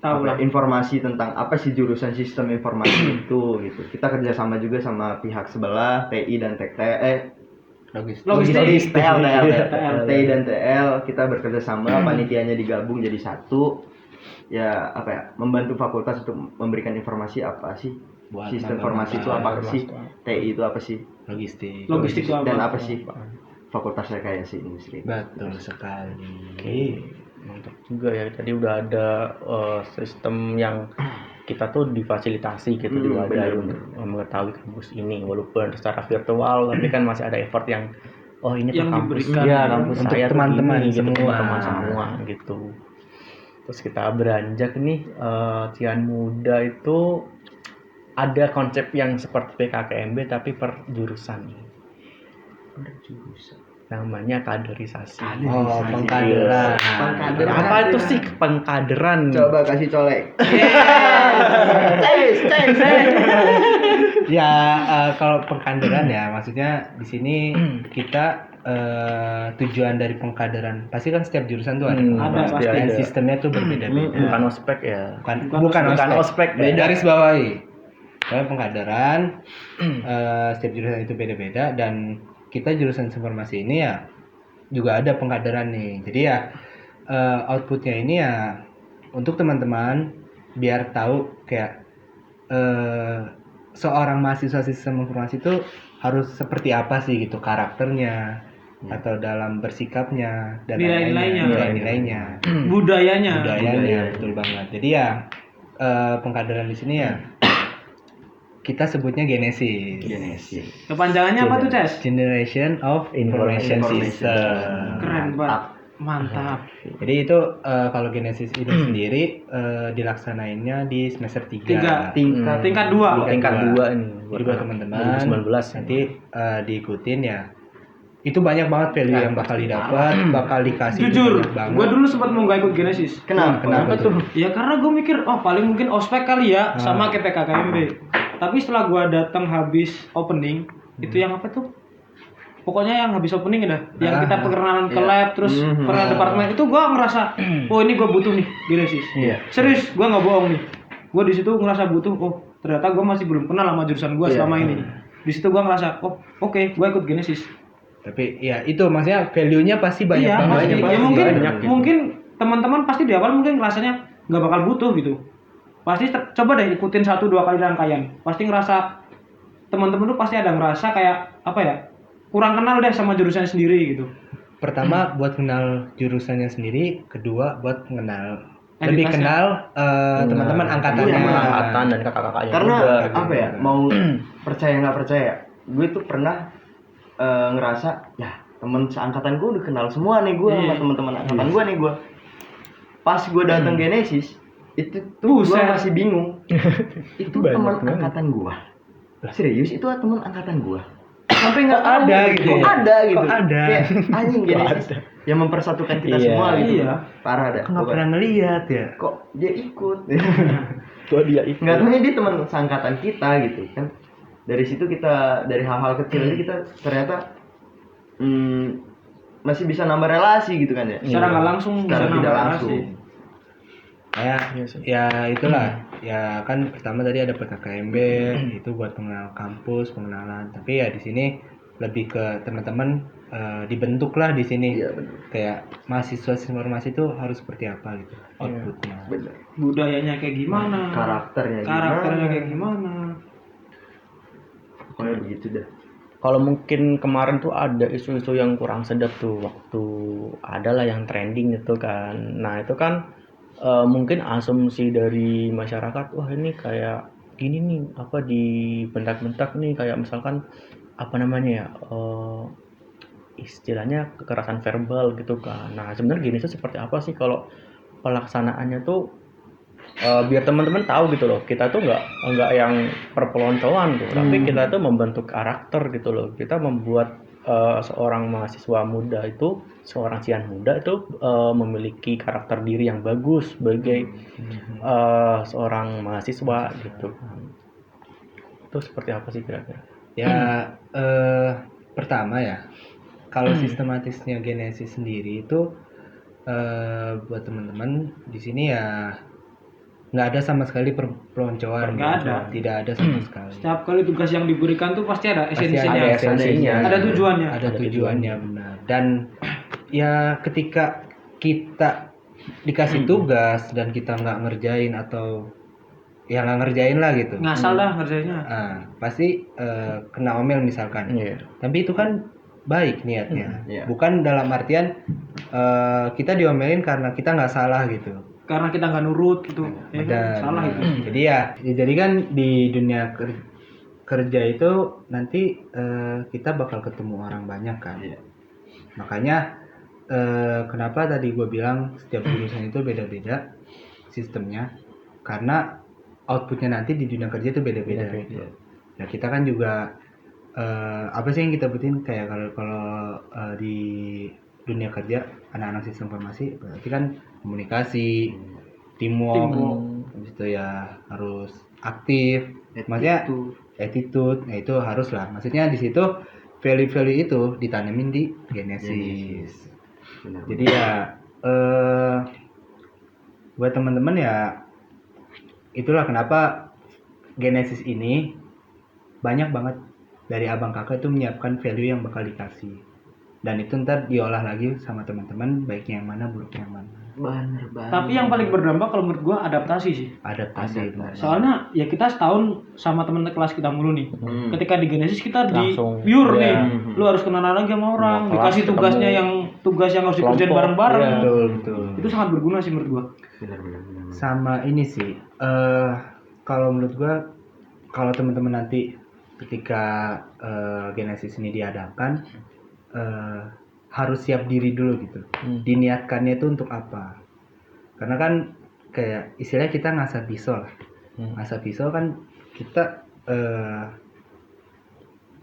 Tahu lah. informasi tentang apa sih jurusan sistem informasi itu gitu. Kita kerjasama juga sama pihak sebelah TI dan Logistik. TL, TL. TI dan TL kita bekerja sama, panitianya digabung jadi satu. Ya apa ya, membantu fakultas untuk memberikan informasi apa sih Buat sistem nambah informasi itu apa sih, TI itu apa sih, Logistik. Logistik itu apa? dan apa sih fakultas rekayasa industri. Betul sekali. Oke, mantap juga ya. Tadi udah ada sistem yang kita tuh difasilitasi gitu juga ada benar. untuk mengetahui kampus ini walaupun secara virtual tapi kan masih ada effort yang oh ini tuh Yang kampus diberikan ya kampus untuk saya tuh teman-teman ini, gitu, semua. teman semua gitu. Terus kita beranjak nih Cian Muda itu ada konsep yang seperti PKKMB tapi per jurusan. Namanya kaderisasi. Oh, pengkaderan. Pengkaderan. Apa itu sih pengkaderan? Coba kasih colek. Ya kalau pengkaderan ya maksudnya di sini kita tujuan dari pengkaderan pasti kan setiap jurusan tuh ada. Ada, pasti Dan ada. sistemnya tuh berbeda-beda. Bukan ospek ya. Bukan ospek ya. Garis bawahi. Kalau pengkaderan setiap jurusan itu beda-beda dan kita jurusan informasi ini ya juga ada pengkaderan nih. Jadi ya outputnya ini ya untuk teman-teman biar tahu kayak seorang mahasiswa sistem informasi itu harus seperti apa sih gitu karakternya atau dalam bersikapnya dan Nilai-nilainya. nilai-nilainya Budayanya. betul banget. Jadi ya pengkaderan di sini ya kita sebutnya Genesis. Kepanjangannya apa tuh, Ces? Generation of Information System. Keren banget. Mantap. Jadi itu kalau Genesis itu sendiri dilaksanainnya di semester 3. Tingkat 2. Tingkat 2 ini. Jadi buat teman-teman 2019 nanti diikutin ya. Itu banyak banget value yang bakal didapat, bakal dikasih Jujur, banyak banget. gue dulu sempat mau gak ikut Genesis. Kenapa tuh? Ya karena gue mikir, oh paling mungkin ospek kali ya, sama kayak PKKMB. Tapi setelah gue datang habis opening, itu yang apa tuh? Pokoknya yang habis opening dah, yang kita perkenalan ke lab, terus perkenalan departemen, itu gue ngerasa, oh ini gue butuh nih Genesis. Iya. Serius, gue nggak bohong nih. Gue di situ ngerasa butuh, oh ternyata gue masih belum kenal sama jurusan gue selama ini. Di situ gue ngerasa, oh oke, gue ikut Genesis. Tapi ya itu maksudnya value-nya pasti banyak Iya, banget. pasti. Ya, mungkin teman-teman pasti di awal mungkin rasanya nggak bakal butuh gitu. pasti coba deh ikutin 1-2 kali rangkaian. Pasti ngerasa teman-teman tuh pasti ada ngerasa kayak apa ya? Kurang kenal deh sama jurusannya sendiri gitu. Pertama buat kenal jurusannya sendiri, kedua buat kenal lebih Entitasnya. kenal teman-teman angkatannya. Teman angkatan dan kakak-kakaknya Karena juga. apa ya, mau percaya nggak percaya, gue tuh pernah ngerasa ya temen seangkatan gue udah kenal semua nih gue sama teman-teman angkatan gue nih gue. Pas gue datang Genesis itu tuh gue Buset. masih bingung. Itu Banyak teman banget. angkatan gue. Serius itu teman angkatan gue. Sampai nggak tahu ada gitu kok ya? ada gitu. Kok ada? Kayak anjing Genesis yang mempersatukan kita Iya. semua gitu. Iya. Parah dah. Kok nggak Pokoknya. pernah ngeliat ya? Kok dia ikut? Tuh dia itu. Nggak tahunya dia teman seangkatan kita gitu kan. Dari situ kita dari hal-hal kecil aja kita ternyata masih bisa nambah relasi gitu kan ya. Secara nggak langsung bisa Secara tidak nambah langsung. relasi. Kayak Iya sih. ya itulah ya kan pertama tadi ada PKKMB itu buat pengenal kampus pengenalan, tapi ya di sini lebih ke teman-teman dibentuk lah di sini. Iya benar. Kayak mahasiswa informasi itu harus seperti apa gitu outputnya. Benar. Budayanya kayak gimana? Karakternya kayak gimana? Pokoknya begitu dah. Kalau mungkin kemarin tuh ada isu-isu yang kurang sedap tuh waktu adalah yang trending itu kan. Nah itu kan mungkin asumsi dari masyarakat, wah ini kayak gini nih apa dibentak-bentak nih kayak misalkan apa namanya ya istilahnya kekerasan verbal gitu kan. Nah sebenarnya gini tuh seperti apa sih kalau pelaksanaannya tuh biar teman-teman tahu gitu loh, kita tuh nggak yang perpeloncoan tuh, tapi kita tuh membentuk karakter gitu loh. Kita membuat seorang mahasiswa muda itu, seorang Cian muda itu memiliki karakter diri yang bagus sebagai seorang mahasiswa gitu. Itu seperti apa sih kira-kira? Ya pertama ya kalau sistematisnya Genesis sendiri itu buat teman-teman di sini ya nggak ada sama sekali perpeloncoan. Nggak ada. Tidak ada sama sekali. Setiap kali tugas yang diberikan tuh pasti ada Pasti esensinya. ada esensinya. Ada tujuannya. Ada tujuannya benar. Dan ya ketika kita dikasih tugas dan kita nggak ngerjain atau ya nggak ngerjain lah gitu. Ngasal dah ngerjainnya. Pasti kena omel misalkan. Iya. Tapi itu kan baik niatnya. Iya. Bukan dalam artian kita diomelin karena kita nggak salah gitu. Karena kita nggak nurut gitu. Ya kan? Dan, Salah itu. Jadi ya jadi kan di dunia kerja itu nanti kita bakal ketemu orang banyak kan. Iya. Makanya kenapa tadi gue bilang setiap jurusan itu beda-beda sistemnya, karena outputnya nanti di dunia kerja itu beda-beda. Beda-beda. Ya kita kan juga apa sih yang kita butuhin kayak kalau di dunia kerja anak-anak sistem informasi berarti kan komunikasi, teamwork, habis itu ya harus aktif, maksudnya attitude, nah itu harus lah. Maksudnya di situ value-value itu ditanamin di Genesis. Benar. Jadi ya buat teman-teman ya itulah kenapa Genesis ini banyak banget dari abang kakak itu menyiapkan value yang bakal dikasih, dan itu ntar diolah lagi sama teman-teman baiknya yang mana buruknya yang mana. Benar banget. Tapi yang paling berdampak kalau menurut gua adaptasi sih. Adaptasi benar. Soalnya ya kita setahun sama temen kelas kita mulu nih. Ketika di Genesis kita di Langsung, pure ya. nih. Lu harus kenalan lagi sama orang, Semua kelas dikasih tugasnya ketemu. tugas yang harus dikerjain Kelompok, bareng-bareng. ya. Betul. Itu sangat berguna sih menurut gua. benar. Sama ini sih kalau menurut gua kalau teman-teman nanti ketika Genesis ini diadakan harus siap diri dulu gitu. Diniatkannya itu untuk apa? Karena kan kayak istilahnya kita ngasah pisau lah. Ngasah pisau kan kita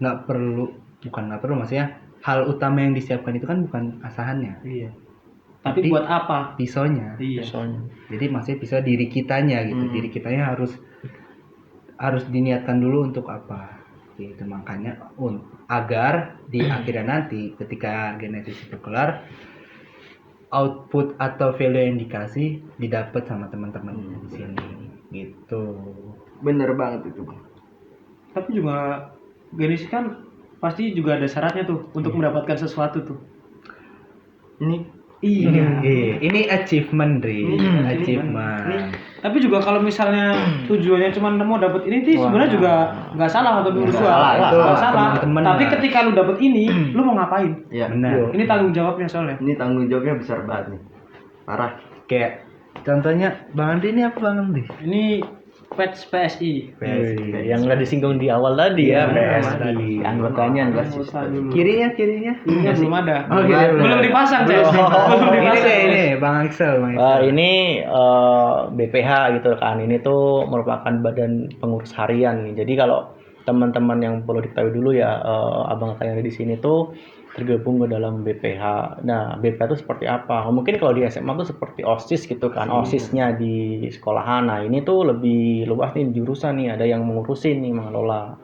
nggak perlu maksudnya hal utama yang disiapkan itu kan bukan asahannya, Iya. Tapi buat apa? pisaunya. Iya. Soalnya. Jadi maksudnya pisau diri kitanya gitu. Diri kitanya harus diniatkan dulu untuk apa gitu. Makanya agar di akhirnya nanti ketika Genesis itu kelar, output atau value yang dikasih didapat sama teman-teman di sini gitu. Bener banget itu, Bang. Tapi juga Genesis kan pasti juga ada syaratnya tuh untuk mendapatkan sesuatu tuh. Ini Iya. Ini achievement, Ri. Achievement. Tapi juga kalau misalnya tujuannya cuma mau dapat ini sih sebenarnya juga nggak salah atau menurut gua. salah, Nggak itu salah. teman-teman Tapi lah. ketika lu dapat ini, lu mau ngapain? Iya. Benar. Ini tanggung jawabnya soalnya. Ini tanggung jawabnya besar banget nih. Parah. Kayak contohnya Bang Andri ini apa Bang Andri? Ini patch PSI. Wih, yang udah disinggung di awal tadi ya, Iya, PSI anggotanya nih. Anggota dulu. Kirinya. Ini belum ada. Oh, kiri belum dipasang, Ces. Belum Ini dipasang. deh ini Bang Axel, Bang Axel. Ini BPH gitu kan. Ini tuh merupakan badan pengurus harian nih. Jadi kalau teman-teman yang perlu diketahui dulu ya, abang saya di sini tuh tergabung ke dalam BPH. Nah, BPH itu seperti apa? Mungkin kalau di SMA tuh seperti OSIS gitu kan, OSISnya di sekolahan. Nah, ini tuh lebih luas nih jurusan nih, ada yang mengurusin nih, mengelola.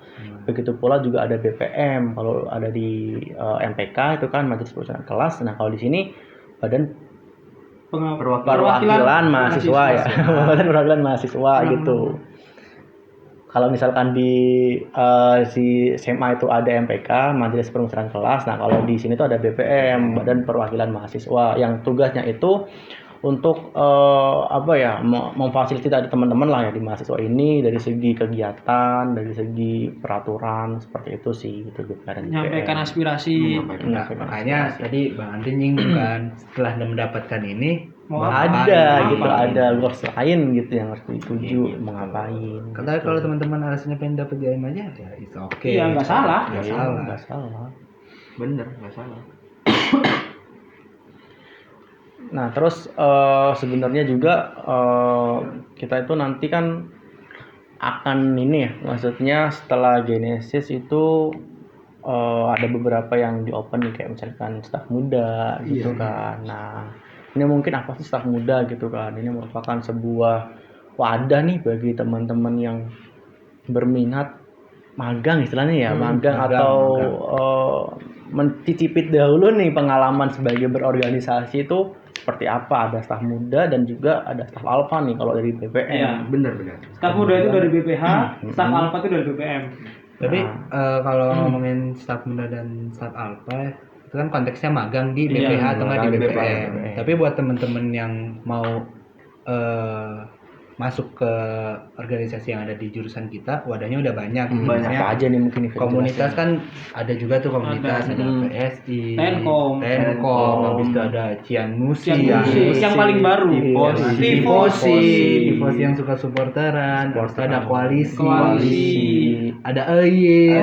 Begitu pula juga ada BPM, kalau ada di MPK itu kan Majelis Permusyawaratan Kelas. Nah, kalau di sini badan perwakilan mahasiswa ya. Badan perwakilan mahasiswa gitu. Kalau misalkan di si SMA itu ada MPK, Majelis Permusyawaratan Kelas. Nah, kalau di sini tuh ada BPM, Badan Perwakilan Mahasiswa, yang tugasnya itu untuk memfasilitasi teman-teman lah ya di mahasiswa ini dari segi kegiatan, dari segi peraturan seperti itu sih gitu BPM. Menyampaikan aspirasi. Nah, makanya tadi Bang Andri nyinggung kan setelah mendapatkan ini Mau ada apa? gitu, Apa? ada goals lain gitu yang harus dituju, mau ngapain. Katanya kalau teman-teman alasannya pengen dapat JM aja ya it's okay. Iya, nggak salah. Nggak Iya, salah. nggak salah. Bener, nggak salah. Nah, terus sebenarnya juga kita itu nanti kan akan ini ya, maksudnya setelah Genesis itu ada beberapa yang di open nih, kayak misalkan staf muda gitu kan. Nah, ini mungkin apa sih staf muda gitu kan? Ini merupakan sebuah wadah nih bagi teman-teman yang berminat magang istilahnya ya, magang atau mencicipit dahulu nih pengalaman sebagai berorganisasi itu seperti apa. Ada staf muda dan juga ada staf alpha nih kalau dari BPM. Iya. Bener. Staf muda itu dari BPH, staf alpha itu dari BPM. Tapi kalau ngomongin staf muda dan staf alpha itu kan konteksnya magang di BPH atau nggak di magang di BPM. BPM. Tapi buat temen-temen yang mau masuk ke organisasi yang ada di jurusan kita, wadahnya udah banyak. Banyak Apa aja nih mungkin Komunitas kan ada juga tuh komunitas, ada PSI, Tenkom, habis itu ada Cian Musik, yang paling baru. Tifosi yang suka supporteran, terus ada koalisi, ada EYS,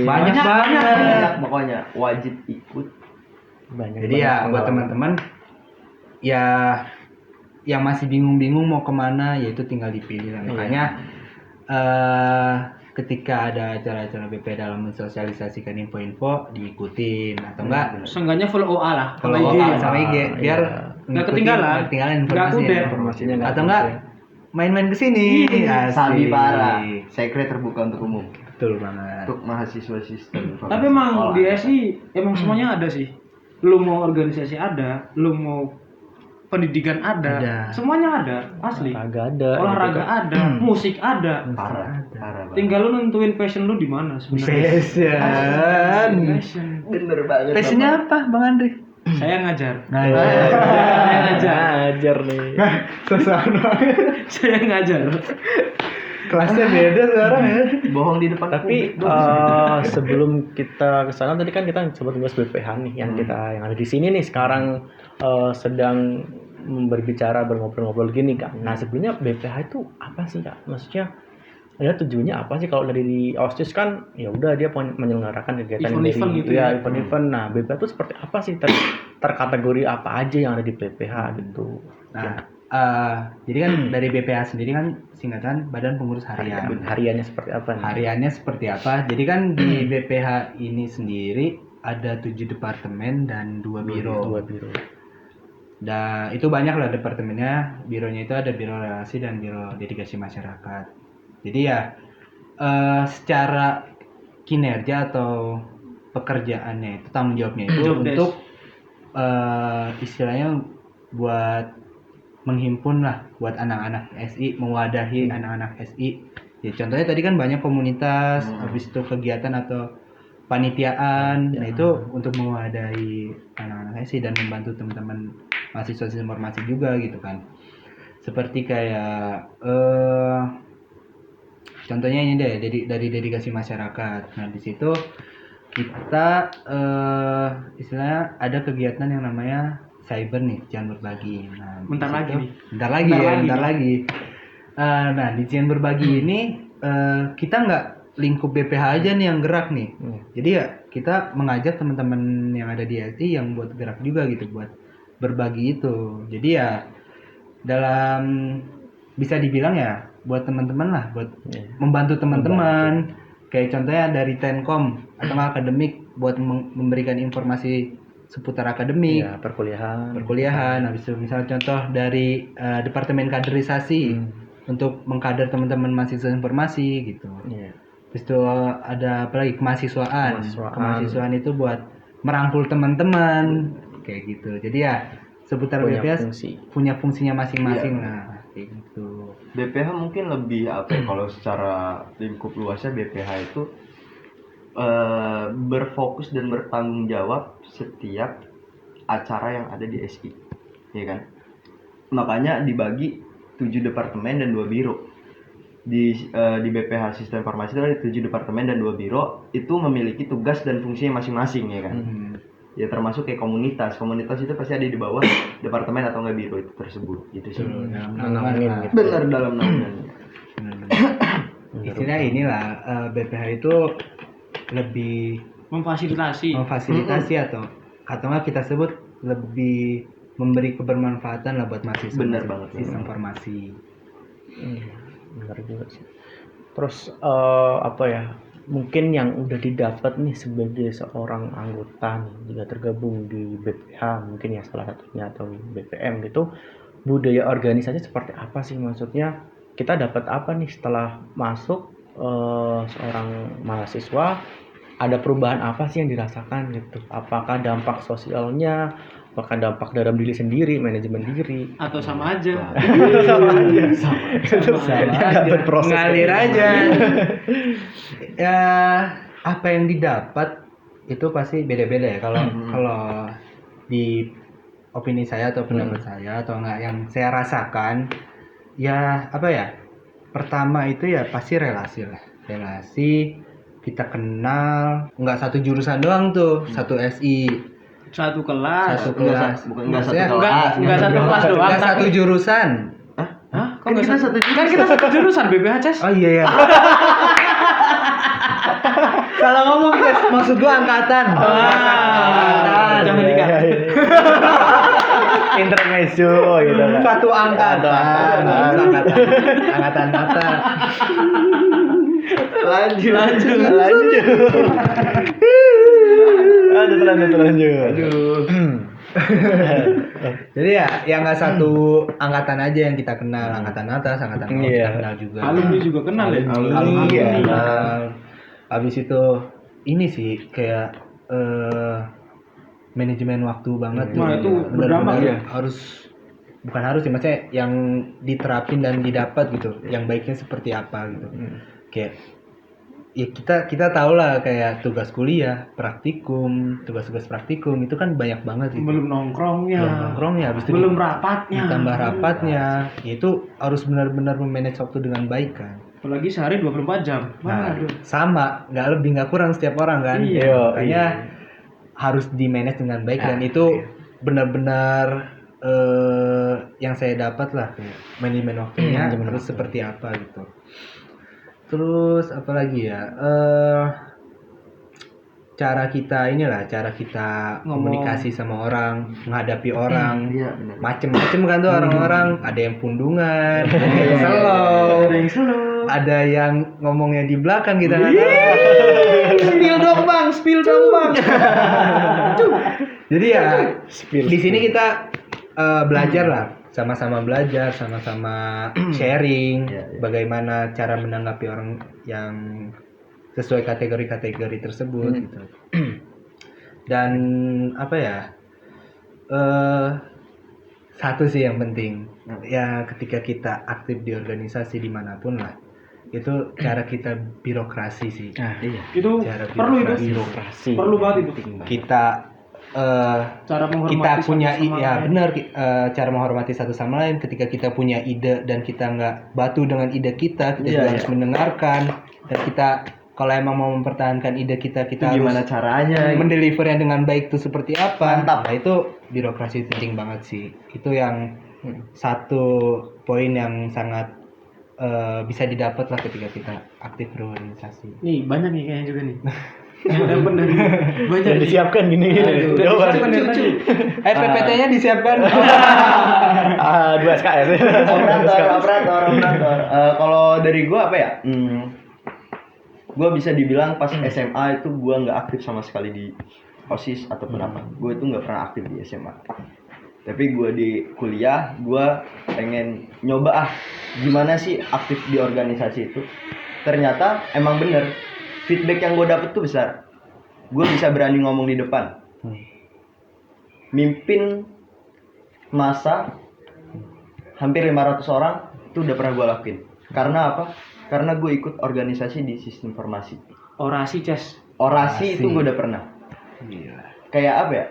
banyak banget. Banyak pokoknya wajib ikut. banyak. Jadi ya banget buat pengalaman. teman-teman ya yang masih bingung-bingung mau kemana, yaitu tinggal dipilih lah. Makanya ketika ada acara-acara BP dalam mensosialisasikan info-info diikutin atau enggak Seenggaknya follow OA lah. kalau IG. OA sama IG biar Iya. Nggak ngikutin, ketinggalan. nggak ketinggalan Nggak informasinya. kudet. Informasinya nggak Atau enggak kudet. main-main ke sini. Sabi Asik. parah. Sekret terbuka untuk umum. Betul banget. Untuk mahasiswa sistem. Tapi emang di SI emang semuanya ada sih. Lu mau organisasi ada, lu mau pendidikan ada, Ada. semuanya ada, asli. Olahraga ada. Olahraga gitu kan. ada, musik ada. parah banget. Tinggal lu nentuin passion lu di mana sebenarnya. Passion. Bener banget. Passionnya apa Bang Andri? Saya ngajar. Saya ngajar nih. Saya ngajar. Kelasnya beda sekarang ya. Bohong di depan. Tapi publik. sebelum kita ke sana tadi kan kita coba tugas BPH nih yang ada di sini nih sekarang sedang berbicara ngobrol-ngobrol gini kan. Nah, sebelumnya BPH itu apa sih Kak? Maksudnya ya tujuannya apa sih? Kalau dari di OSIS kan ya udah dia menyelenggarakan kegiatan Event-event dari gitu ya ya. event-event. Nah, BPH itu seperti apa sih? Terkategori apa aja yang ada di BPH gitu. Nah, jadi kan dari BPH sendiri kan singkatan Badan Pengurus Harian. Hariannya seperti apa nih? Hariannya seperti apa? Jadi kan di BPH ini sendiri ada 7 departemen dan 2 biro. Dua biro. Dan itu banyak lah departemennya. Bironya itu ada Biro Relasi dan Biro Dedikasi Masyarakat. Jadi ya secara kinerja atau pekerjaannya itu tanggung jawabnya itu Job desk. untuk istilahnya buat menghimpun lah buat anak-anak SI, mewadahi anak-anak SI. Ya contohnya tadi kan banyak komunitas, habis itu kegiatan atau kepanitiaan. Nah itu untuk mewadahi anak-anak sih dan membantu teman-teman mahasiswa informasi juga gitu kan. Seperti kayak contohnya ini deh, dari dedikasi masyarakat. Nah di situ kita istilahnya ada kegiatan yang namanya cyber nih, jangan berbagi. Nah, di Bentar situ- lagi nih. bentar lagi Bentar ya, lagi bentar nih. lagi. Nah di jangan berbagi ini kita nggak lingkup BPH aja nih yang gerak nih. Jadi ya kita mengajak teman-teman yang ada di LT yang buat gerak juga gitu, buat berbagi itu. Jadi ya dalam bisa dibilang ya buat teman-teman lah, buat membantu teman-teman. Kayak contohnya dari Tenkom atau nggak akademik buat memberikan informasi seputar akademik, Ya, perkuliahan. Habis itu misal contoh dari departemen kaderisasi untuk mengkader teman-teman mahasiswa informasi gitu. Iya. Habis itu ada apa lagi, kemahasiswaan. Kemahasiswaan. Kemahasiswaan itu buat merangkul teman-teman kayak gitu. Jadi ya seputar Punya BPH fungsi. punya fungsinya masing-masing lah kayak gitu. BPH mungkin lebih apa ya, kalau secara lingkup luasnya BPH itu berfokus dan bertanggung jawab setiap acara yang ada di SI, ya kan? Makanya dibagi 7 departemen dan 2 biro. Di BPH Sistem Informasi itu ada 7 departemen dan 2 biro, itu memiliki tugas dan fungsinya masing-masing, ya kan? Ya termasuk kayak komunitas itu pasti ada di bawah departemen atau enggak biro itu tersebut gitu sih. Naungin gitu. Benar dalam naungannya. Istilah inilah BPH itu lebih Memfasilitasi. memfasilitasi atau nggak kita sebut lebih memberi kebermanfaatan lah buat mahasiswa. Benar banget, Sistem informasi. Benar juga sih. Terus apa ya? Mungkin yang udah didapat nih sebagai seorang anggota nih jika tergabung di BPH mungkin ya salah satunya atau BPM gitu, budaya organisasi seperti apa sih, maksudnya kita dapat apa nih setelah masuk seorang mahasiswa, ada perubahan apa sih yang dirasakan gitu, apakah dampak sosialnya, apakah dampak dalam diri sendiri, manajemen diri, Atau sama aja. sama aja Aja. berproses Ngalir kayak aja. Ya apa yang didapat itu pasti beda-beda ya. Kalau di opini saya atau pendapat saya atau enggak yang saya rasakan, ya apa ya, pertama itu ya pasti relasi lah, relasi kita kenal, nggak satu jurusan doang tuh, satu SI, Satu kelas. satu kelas, Enggak satu Maksudnya, kelas. Enggak satu kelas doang. nggak satu tapi- jurusan. Hah? Kok Kan nggak kita satu Kan kita satu jurusan BPH, Ces. Oh iya ya. Kalau ngomong guys, maksud gua angkatan. Ah, jangan dikat. intermezzo gitu kan. Satu angkatan. Angkatan mata. Lanjut. Lanjut. Jadi ya nggak satu angkatan aja yang kita kenal, angkatan atas, angkatan bawah Iya. kita kenal juga. Alumni juga kenal ya. Alumni Iya. kenal. Habis itu ini sih kayak manajemen waktu banget tuh. Nah, itu Benar-benar berdampak ya? harus, bukan harus sih, maksudnya yang diterapin dan didapat gitu, yang baiknya seperti apa gitu. Kayak ya kita tahu lah kayak tugas kuliah, praktikum, tugas-tugas praktikum itu kan banyak banget gitu. Belum nongkrongnya. Belum nongkrongnya, habis itu Belum rapatnya. ditambah rapatnya, ya itu harus benar-benar memanage waktu dengan baik kan. Apalagi sehari 24 jam. Nah, Waduh. sama, nggak lebih nggak kurang setiap orang kan. Iya. Makanya harus di manage dengan baik dan itu benar-benar yang saya dapat lah, kayak manajemen waktunya Manajemen harus waktu. seperti apa gitu. Terus apa lagi ya? Cara kita komunikasi sama orang, menghadapi orang, Iya, benar. macem-macem kan tuh orang-orang. Ada yang pundungan, ada yang slow, Ada yang slow. ada yang ngomongnya di belakang kita nggak tahu. Spill dong bang. Jadi ya di sini kita belajar lah, sama-sama belajar, sama-sama sharing, bagaimana cara menanggapi orang yang sesuai kategori-kategori tersebut gitu. Dan apa ya? Satu sih yang penting, ya ketika kita aktif di organisasi dimanapun lah, itu cara kita birokrasi sih. Nah, iya. Itu Cara perlu itu. Birokrasi. Perlu banget itu. Kita Cara menghormati kita satu punya sama ya lain. benar cara menghormati satu sama lain. Ketika kita punya ide dan kita nggak batu dengan ide kita Iya, juga iya. harus mendengarkan, dan kita kalau emang mau mempertahankan ide kita Itu harus gimana caranya? mendelivernya dengan baik itu seperti apa. Mantap. Nah, itu birokrasi penting banget sih. Itu yang satu poin yang sangat bisa didapat lah ketika kita aktif berorganisasi. Nih banyak nih kayaknya juga nih. Yang benar. Banyak Udah nih. disiapkan gini. Udah Coba. disiapkan dari tadi. PPT-nya disiapkan. 2 SKS. operator. Kalau dari gua apa ya? Gua bisa dibilang pas SMA itu gua nggak aktif sama sekali di OSIS ataupun apa. Gua itu nggak pernah aktif di SMA. Tapi gua di kuliah, gua pengen nyoba gimana sih aktif di organisasi itu. Ternyata emang bener feedback yang gua dapet tuh besar. Gua bisa berani ngomong di depan. Mimpin masa hampir 500 orang itu udah pernah gue lakuin. Karena apa? Karena gue ikut organisasi di sistem informasi. Orasi, Ces. Orasi itu gue udah pernah. Kayak apa ya?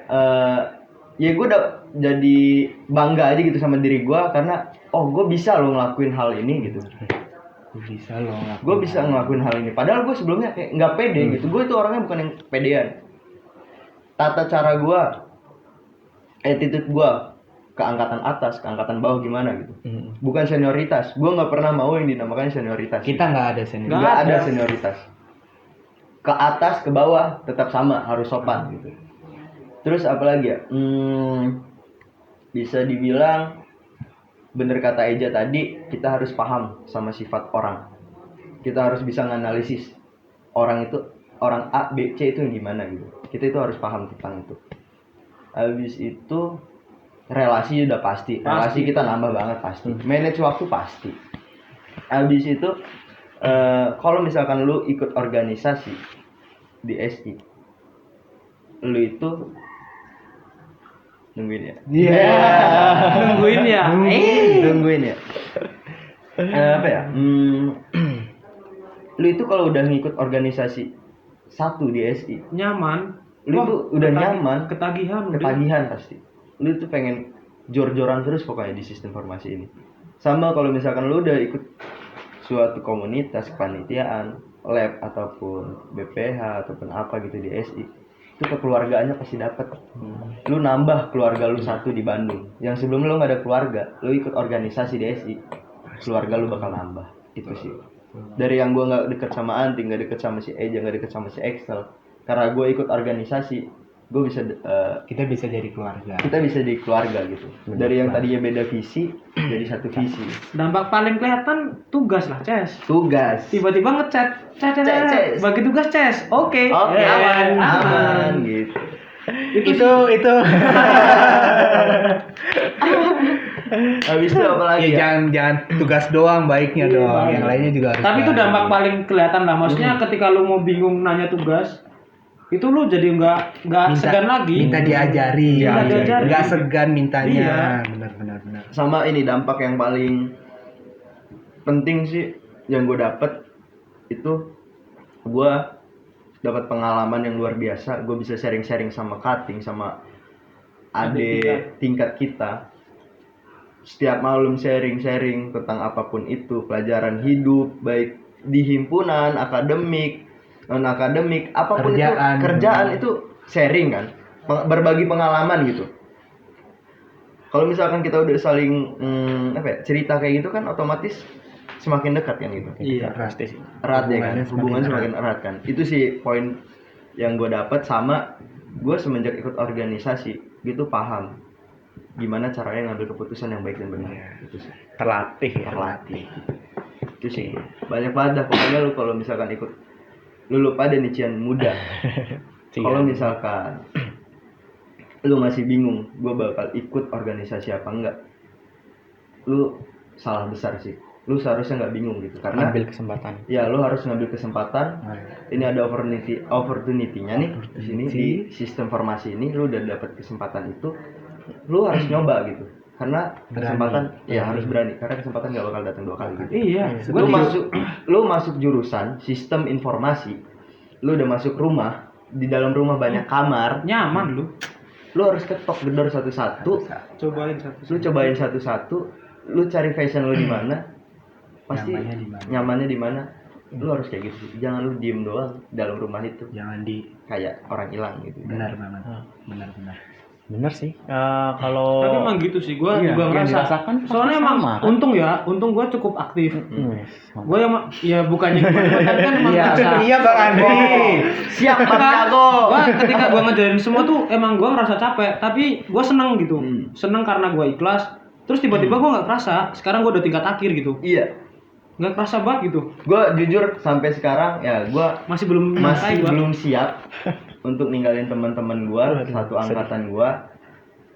Ya gue udah jadi bangga aja gitu sama diri gue karena gue bisa loh ngelakuin hal ini gitu. Gue bisa ngelakuin hal ini. Padahal gue sebelumnya kayak nggak pede gitu. Gue itu orangnya bukan yang pedean. Tata cara gue, attitude gue ke angkatan atas, ke angkatan bawah gimana gitu. Bukan senioritas. Gue nggak pernah mau yang dinamakan senioritas. Kita nggak ada senior. Nggak ada senioritas. Ke atas, ke bawah tetap sama, harus sopan gitu. Terus apa lagi ya? Bisa dibilang bener kata Eja tadi, kita harus paham sama sifat orang. Kita harus bisa nganalisis orang itu, orang A, B, C itu yang gimana gitu. Kita itu harus paham tentang itu. Habis itu relasi udah pasti. Relasi kita nambah banget pasti. Manage waktu pasti. Habis itu kalau misalkan lu ikut organisasi di SI, lu itu nungguin ya. Nungguin ya. Nungguin ya. Apa ya? Lu itu kalau udah ngikut organisasi satu di SI, Nyaman. lu itu udah nyaman, Ketagihan. ketagihan pasti. Lu tuh pengen jor-joran terus pokoknya di sistem informasi ini. Sama kalau misalkan lu udah ikut suatu komunitas, kepanitiaan, lab ataupun BPH ataupun apa gitu di SI, itu kekeluargaannya pasti dapat. Lu nambah keluarga lu satu di Bandung. Yang sebelum lu nggak ada keluarga, lu ikut organisasi di SI, keluarga lu bakal nambah. Itu sih. Dari yang gua nggak deket sama Anti, nggak deket sama si Eja, nggak deket sama si Excel, karena gue ikut organisasi, gue bisa Kita bisa jadi keluarga. kita bisa jadi keluarga gitu. Dari yang tadinya beda visi jadi satu visi. Dampak paling kelihatan tugas lah, Ces. Tugas. Tiba-tiba ngechat, Ces. Ces. Bagi tugas, Ces. Oke. Oke, aman gitu. Itu Habis itu apa lagi ya? jangan tugas doang, baiknya dong. Yang lainnya juga harus. Tapi itu baik. dampak paling kelihatan lah. Maksudnya ketika lu mau bingung nanya tugas, itu lu jadi nggak segan lagi. Minta diajari. Minta diajari. Nggak segan mintanya. Iya. Benar. Sama ini dampak yang paling penting sih yang gue dapet itu, gue dapat pengalaman yang luar biasa. Gue bisa sharing-sharing sama Kating, sama adik tingkat kita. Setiap malam sharing-sharing tentang apapun itu, pelajaran hidup, baik di himpunan, akademik, non akademik, apapun kerjaan itu sharing kan, berbagi pengalaman gitu. Kalau misalkan kita udah saling cerita kayak gitu kan, otomatis semakin dekat kan gitu. Iya. Pasti sih. Erat ya kan, hubungan semakin erat kan. Itu sih poin yang gue dapat. Sama gue semenjak ikut organisasi gitu paham gimana caranya ngambil keputusan yang baik dan benar. Itu sih. Terlatih ya. Terlatih. Itu sih. Banyak banget dah pokoknya lu kalau misalkan ikut, lu pada nih Cian muda. Kalau misalkan lu masih bingung gue bakal ikut organisasi apa enggak, lu salah besar sih. Lu seharusnya nggak bingung gitu, karena Ambil kesempatan. ya lu harus ngambil kesempatan. Ini ada opportunity-nya nih di sini, di sistem formasi ini lu udah dapat kesempatan itu, lu harus nyoba gitu. karena Berani. kesempatan ya harus berani karena kesempatan nggak bakal datang 2 kali gitu. Iya, Lu masuk jurusan sistem informasi, lu udah masuk rumah, di dalam rumah banyak kamar, nyaman lu. lu harus ketok gedor satu-satu, Cobain satu. lu cobain satu-satu, lu cari fashion lu di mana, pasti Nyamannya di mana? nyamannya di mana, lu harus kayak gitu. Jangan lu diem doang dalam rumah itu, Jangan di kayak orang hilang gitu. benar banget. Benar. Bener sih. Kalau Tapi emang gitu sih, gue Iya, juga yang ngerasa. dirasakan pasti Soalnya emang sama, kan? untung gue cukup aktif. Yes, mantap. Gue yang ya bukannya gimana, tapi kan emang ngerasa. Iya Bang Andri. Siap Bang Enggak, Jago. gua ketika gue ngejalanin semua tuh emang gue ngerasa capek, tapi gue seneng gitu. Seneng karena gue ikhlas. Terus tiba-tiba gue nggak kerasa. Sekarang gue udah tingkat akhir gitu. Iya, Nggak kerasa banget gitu. gue jujur sampai sekarang ya gue Masih belum masih nyampe gua. belum siap untuk ninggalin teman-teman gue satu angkatan gue,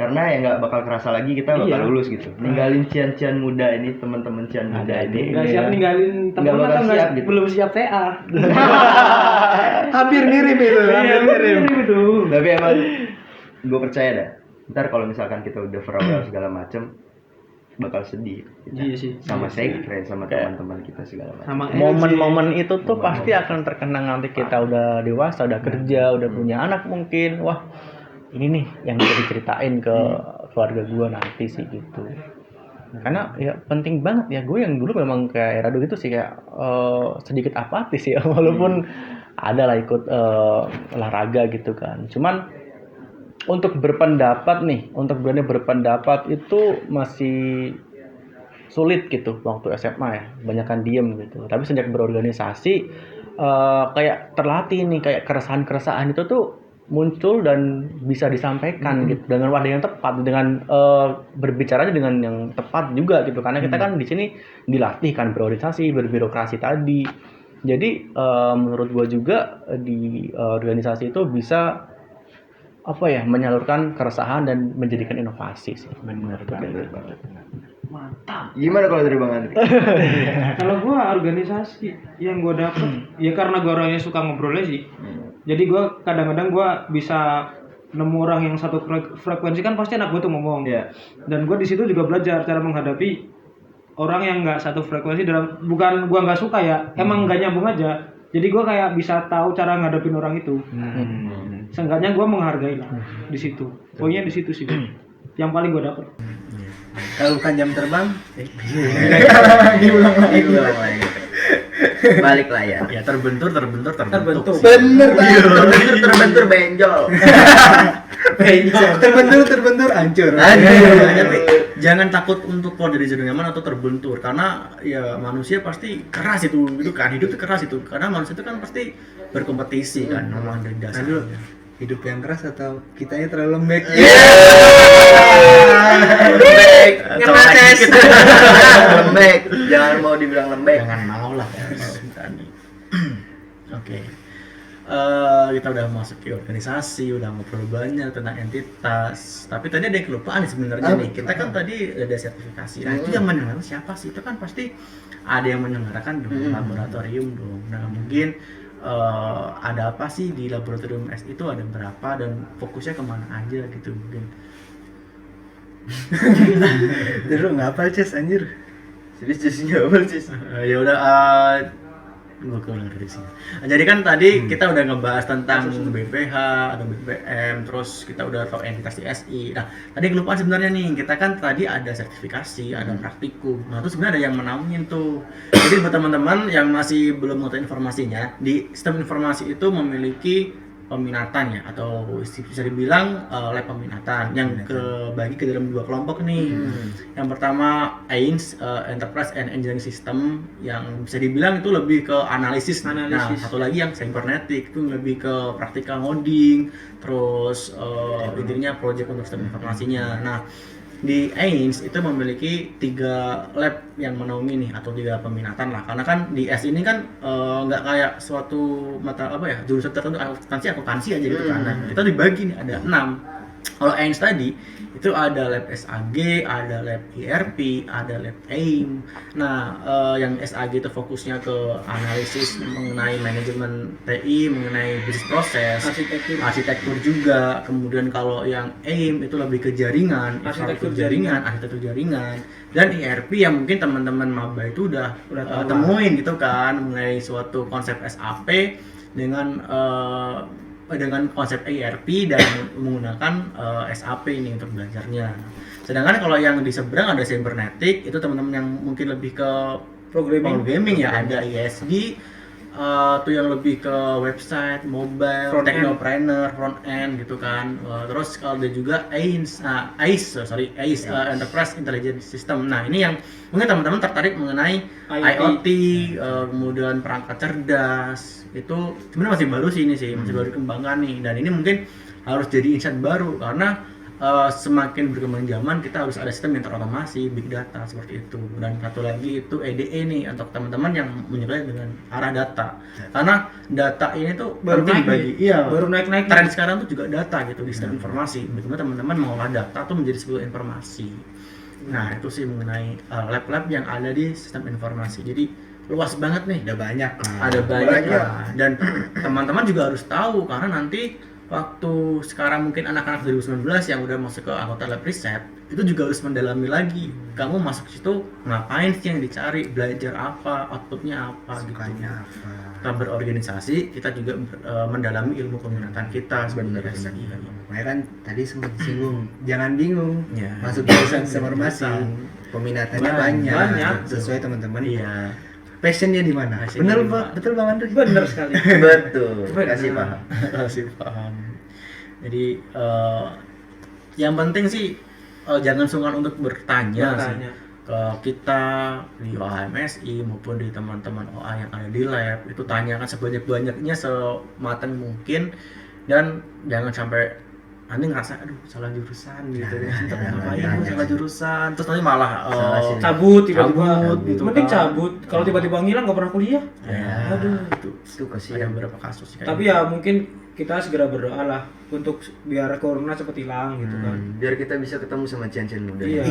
karena ya nggak bakal kerasa lagi kita bakal Iya. lulus gitu. Ninggalin cian-cian muda ini, teman-teman cian muda ini. Nggak siap ninggalin temen Nggak bakal atau nggak siap gitu. belum siap TA. Hampir mirip itu. Iya, mirip itu. Tapi emang gue percaya dah, ntar kalau misalkan kita udah farewell segala macem, bakal sedih Iya sih. sama sekre, sama teman-teman kita segala macam. Sama Momen-momen itu tuh pasti akan terkenang nanti kita udah dewasa, udah kerja, udah punya anak mungkin. Wah, ini nih yang bisa diceritain ke keluarga gua nanti sih gitu. Karena ya penting banget ya, gue yang dulu memang kayak Rado gitu sih, kayak sedikit apatis ya walaupun ada lah ikut olahraga gitu kan. Cuman untuk berpendapat nih, untuk berani berpendapat itu masih sulit gitu waktu SMA ya, banyakan diem gitu. Tapi sejak berorganisasi kayak terlatih nih, kayak keresahan-keresahan itu tuh muncul dan bisa disampaikan gitu dengan wadah yang tepat, dengan berbicaranya dengan yang tepat juga gitu. Karena kita kan di sini dilatih kan berorganisasi, berbirokrasi tadi. Jadi menurut gua juga di organisasi itu bisa apa ya, menyalurkan keresahan dan menjadikan inovasi sih. Benar banget. mantap. Gimana kalau dari Bang Andri? Kalau gua organisasi yang gua dapet ya karena gua orangnya suka ngobrolnya sih. Jadi gua kadang-kadang gua bisa nemu orang yang satu frekuensi, kan pasti anak gua tuh ngomong. Iya. Dan gua di situ juga belajar cara menghadapi orang yang nggak satu frekuensi, dalam bukan gua nggak suka ya, emang nggak nyambung aja. Jadi gua kayak bisa tahu cara ngadepin orang itu. Seenggaknya gua menghargai lah di situ. Pokoknya di situ sih yang paling gua dapet. Kalau bukan jam terbang, Diulang lagi. Balik layar. Ya terbentur. Terbentuk. bener banget. Terbentur benjol. Terbentur hancur. Jangan takut untuk keluar dari zona nyaman atau terbentur, karena ya manusia pasti keras itu kan, hidup itu keras itu, karena manusia itu kan pasti berkompetisi kan, memang dari Aduh, dasarnya. hidup yang keras atau kitanya terlalu lembek? Lembek. Ngetes. Lembek. Jangan mau dibilang lembek. Jangan mau lah ya. Oke. Kita udah masuk ke organisasi, udah ngobrol banyak tentang entitas. Tapi tadi ada yang kelupaan nih sebenarnya nih. Kita kan tadi ada sertifikasi. Nah, itu yang menyelenggarakan siapa sih? Itu kan pasti ada yang menyelenggarakan dong, laboratorium dong. Nah, mungkin ada apa sih di laboratorium S itu, ada berapa dan fokusnya kemana aja gitu mungkin. Terus nggak apa Ces anjir. Serius apa sih? Ya udah, gue keluar dari sini. Jadi kan tadi kita udah ngebahas tentang BPH atau BPM, terus kita udah tahu entitas di SI. Nah, tadi kelupaan sebenarnya nih, kita kan tadi ada sertifikasi, ada praktikum. Nah, terus sebenarnya ada yang menaungin tuh. Jadi buat teman-teman yang masih belum mengetahui informasinya, di sistem informasi itu memiliki peminatan ya, atau bisa dibilang lab peminatan yang kebagi ke dalam 2 kelompok nih. Yang pertama AINS, Enterprise and Engineering System, yang bisa dibilang itu lebih ke analisis. Nah, satu lagi yang cybernetic itu lebih ke praktikal ngoding, terus intinya project untuk sistem informasinya. Nah, di AINS itu memiliki 3 lab yang menaungi nih, atau 3 peminatan lah, karena kan di S ini kan nggak kayak suatu mata apa ya, jurusan tertentu akuntansi aja gitu kan. Nah, kita dibagi nih ada 6 Kalau AINS tadi itu ada lab SAG, ada lab IRP, ada lab AIM. Nah, yang SAG itu fokusnya ke analisis mengenai manajemen TI, mengenai bisnis proses, arsitektur juga. Kemudian kalau yang AIM itu lebih ke jaringan, arsitektur jaringan. Dan IRP yang mungkin teman-teman maba itu udah temuin gitu kan, mengenai suatu konsep SAP dengan konsep ERP dan menggunakan SAP ini untuk belajarnya. Sedangkan kalau yang di seberang ada cybernetic, itu teman-teman yang mungkin lebih ke programming ya, ada ISD, tuh yang lebih ke website, mobile, technopreneur, front end gitu kan. Terus ada juga AIS, Enterprise Intelligence System. Nah, ini yang mungkin teman-teman tertarik mengenai IoT, kemudian perangkat cerdas. Itu sebenarnya masih baru sih ini sih, masih baru dikembangkan nih. Dan ini mungkin harus jadi insight baru karena semakin berkembang zaman kita harus ada sistem yang terotomasi, big data seperti itu. Dan satu lagi itu EDE nih untuk teman-teman yang menyukai dengan arah data. Karena data ini tuh baru penting naik baru naik tren sekarang tuh juga data gitu di sistem informasi. Bagaimana teman-teman mengolah data tuh menjadi sebuah informasi. Nah, itu sih mengenai lab-lab yang ada di sistem informasi. Jadi luas banget nih. Ada banyak. Ada banyak. Dan teman-teman juga harus tahu karena nanti waktu sekarang mungkin anak-anak 2019 yang udah masuk ke anggota lab riset itu juga harus mendalami lagi. Kamu masuk situ ngapain sih yang dicari, belajar apa, outputnya apa, Sukanya gitu. apa. Kita berorganisasi, kita juga mendalami ilmu peminatan kita sebenarnya. Makanya kan tadi sempat disinggung, jangan bingung. Ya. Masuk jurusan informasi, peminatannya banyak. Banyak. Sesuai teman-teman. Iya. Passionnya di mana? Passionnya Bener di Pak, mana? betul Bang Andri. Bener sekali. Betul. Kasih paham. Kasih paham. Jadi yang penting sih jangan sungkan untuk bertanya sih ke kita di OHMSI maupun di teman-teman OA yang ada di lab. Itu tanyakan sebanyak-banyaknya, sematang mungkin, dan jangan sampai nanti ngerasa aduh salah jurusan gitu ya. Ngapain salah jurusan terus nanti malah cabut tiba-tiba gitu mending kan. cabut kalau tiba-tiba ngilang nggak pernah kuliah. Ya, Aduh. Itu ada kasihan. beberapa kasus kayak Tapi ya mungkin kita segera berdoa lah untuk biar corona cepat hilang gitu kan. Biar kita bisa ketemu sama Cian-Cian muda. Iya.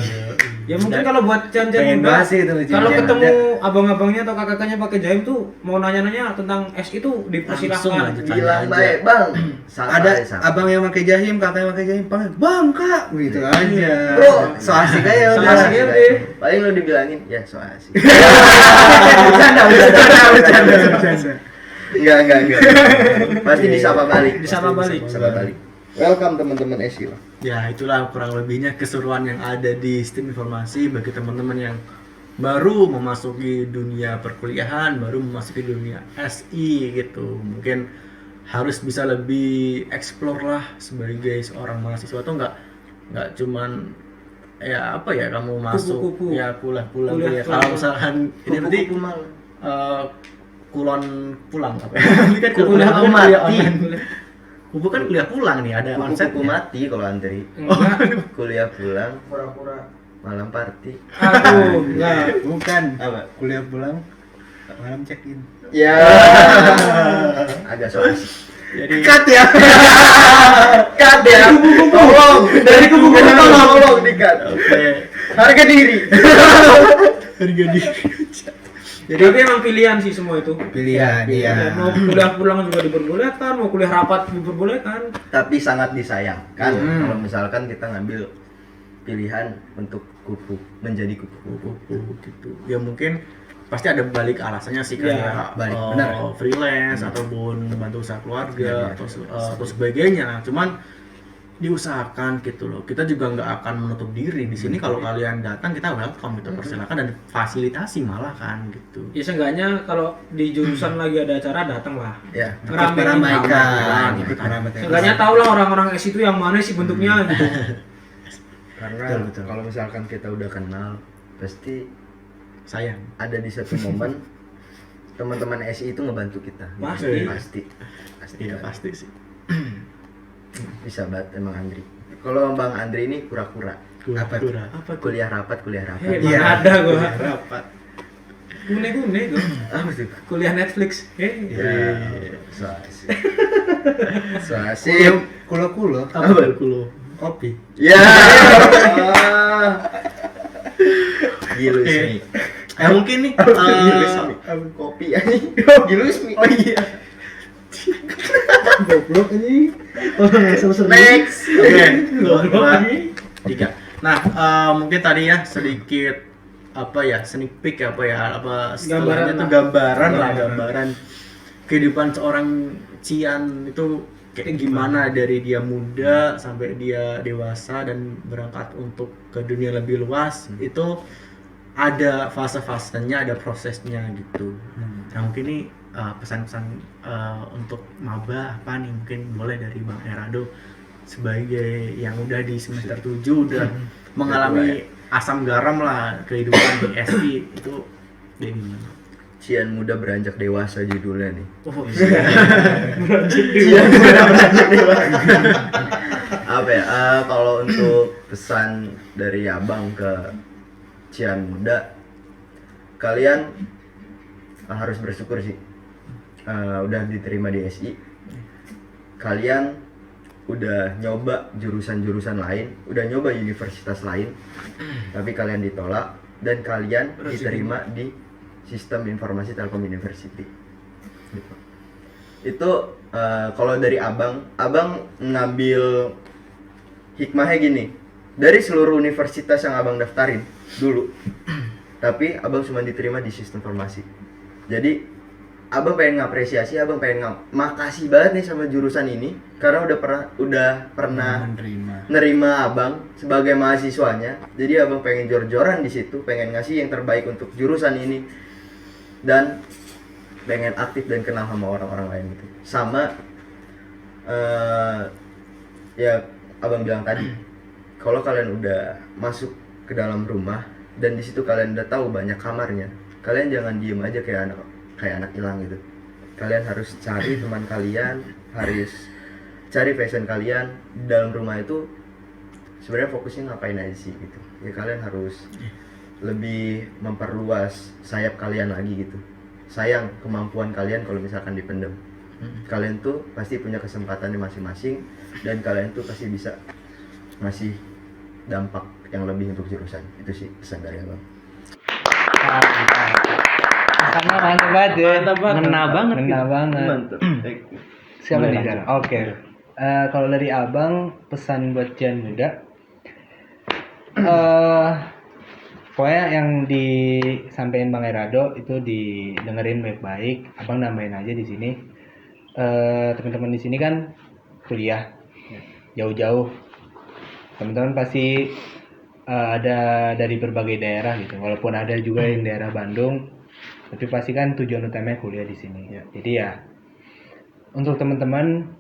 Ya mungkin kalau buat Cian Pengen muda, bahas itu, Cian. kalau Cian ketemu abang-abangnya atau kakak-kakaknya pakai jahim tuh mau nanya-nanya tentang es itu Langsung dipersilahkan. aja. Bilang baik, Bang. Sapa Ada aja, sapa. abang yang pakai jahim, kakak yang pakai jahim, panggil Bang Kak, gitu aja. Bro, so asik aja So udah. asik aja. Paling lo dibilangin, ya so asik. Bercanda. Enggak. Pasti disapa balik. Disapa balik. Disapa balik. Welcome teman-teman SI lah. Ya itulah kurang lebihnya keseruan yang ada di sistem informasi bagi teman-teman yang baru memasuki dunia perkuliahan, baru memasuki dunia SI gitu. Mungkin harus bisa lebih explore lah sebagai seorang mahasiswa tuh nggak cuman ya apa ya kamu masuk Kupu-kupu. ya kuliah Kuliah kuliah. pulang. Kalau misalkan ini berarti Kupu-kupu mal. kulon pulang apa ya? Ini kan Kuliah kuliah mati. online. Kupu kan kuliah pulang nih ada Kupu-kupu konsepnya. mati kalau antri. Enggak, Kuliah pulang, pura-pura. malam party. Aduh, enggak. Bukan. Apa? Kuliah pulang, malam check in. Ya. Agak so asik. Jadi Cut ya. Cut ya. Tolong. Dari kupu-kupu tolong dikat. oke. Harga diri. Harga diri. Jadi tapi emang pilihan sih semua itu. Pilihan, iya. Mau kuliah pulang juga diperbolehkan, mau kuliah rapat diperbolehkan. Tapi sangat disayangkan Hmm. kalau misalkan kita ngambil pilihan untuk menjadi kupu-kupu. Kupu gitu. Ya mungkin pasti ada balik alasannya sih kayak Ya, balik, benar. freelance ataupun bantu usaha keluarga atau sebagainya. Cuman diusahakan gitu loh. Kita juga nggak akan menutup diri di sini. Kalau kalian datang kita welcome gitu, persilakan dan fasilitasi malah kan gitu. Ya seenggaknya kalau di jurusan lagi ada acara datang lah. Ya. Ngeramein. Meramaikan. Seenggaknya tahu lah orang-orang es itu yang mana sih bentuknya gitu. Karena Betul. kalau misalkan kita udah kenal, pasti Sayang. ada di satu momen teman-teman SI itu ngebantu kita. Pasti. Pasti. Iya pasti sih. Bisa banget emang Andri. Kalau Bang Andri ini kura-kura. Apa tuh? Apa tuh? Kuliah rapat. Mana Iya. ada gua. Rapat. Gune-gune gua. Apa sih? Kuliah Netflix. Ya, so asik. So asik. Kulo-kulo. Apa kulo? kopi. Ya. Gilus Oke. nih. Mungkin nih Gilus nih. Kopi aja. Gilus nih. oh iya. Goblok ini. Orang seru-seru. Next. Oke, dua, tiga. Nah, mungkin tadi ya sedikit apa ya sneak peek apa ya apa istilahnya tuh gambaran kehidupan seorang Cian itu kayak gimana dari dia muda sampai dia dewasa dan berangkat untuk ke dunia lebih luas itu ada fase-fasenya, ada prosesnya gitu. Nah mungkin ini pesan-pesan untuk maba apa nih mungkin boleh dari Bang Erado sebagai yang udah di semester 7 udah mengalami asam garam lah kehidupan di SI itu kayak gimana? Cian muda beranjak dewasa judulnya nih. Oh, Cian muda beranjak dewasa. Apa ya? Kalau untuk pesan dari abang ke Cian muda, kalian harus bersyukur sih. Udah diterima di SI. Kalian udah nyoba jurusan-jurusan lain, udah nyoba universitas lain, tapi kalian ditolak dan kalian diterima di Sistem Informasi Telkom University. Gitu. Itu kalau dari abang ngambil hikmahnya gini, dari seluruh universitas yang abang daftarin dulu, tapi abang cuma diterima di Sistem Informasi. Jadi abang pengen ngapresiasi, abang pengen makasih banget nih sama jurusan ini karena udah pernah nerima abang sebagai mahasiswanya. Jadi abang pengen jor-joran di situ, pengen ngasih yang terbaik untuk jurusan ini dan pengen aktif dan kenal sama orang-orang lain gitu. Sama ya abang bilang tadi, kalau kalian udah masuk ke dalam rumah dan di situ kalian udah tahu banyak kamarnya, kalian jangan diem aja kayak anak hilang gitu. Kalian harus cari teman kalian, harus cari passion kalian di dalam rumah itu. Sebenarnya fokusnya ngapain aja sih gitu. Ya kalian harus lebih memperluas sayap kalian lagi gitu. Sayang kemampuan kalian kalau misalkan dipendem. Kalian tuh pasti punya kesempatannya masing-masing dan kalian tuh pasti bisa ngasih dampak yang lebih untuk jurusan. Itu sih pesan dari abang. Sama mantap banget ya. Ngena banget. Ngena banget. Mantap. Siapa nih Jar? Oke. Kalau dari abang pesan buat Cian muda, pokoknya yang disampaikan Bang Erado itu didengerin baik-baik. Abang nambahin aja di sini. Teman-teman di sini kan kuliah jauh-jauh. Teman-teman pasti ada dari berbagai daerah gitu. Walaupun ada juga yang daerah Bandung, tapi pasti kan tujuan utamanya kuliah di sini. Jadi ya untuk teman-teman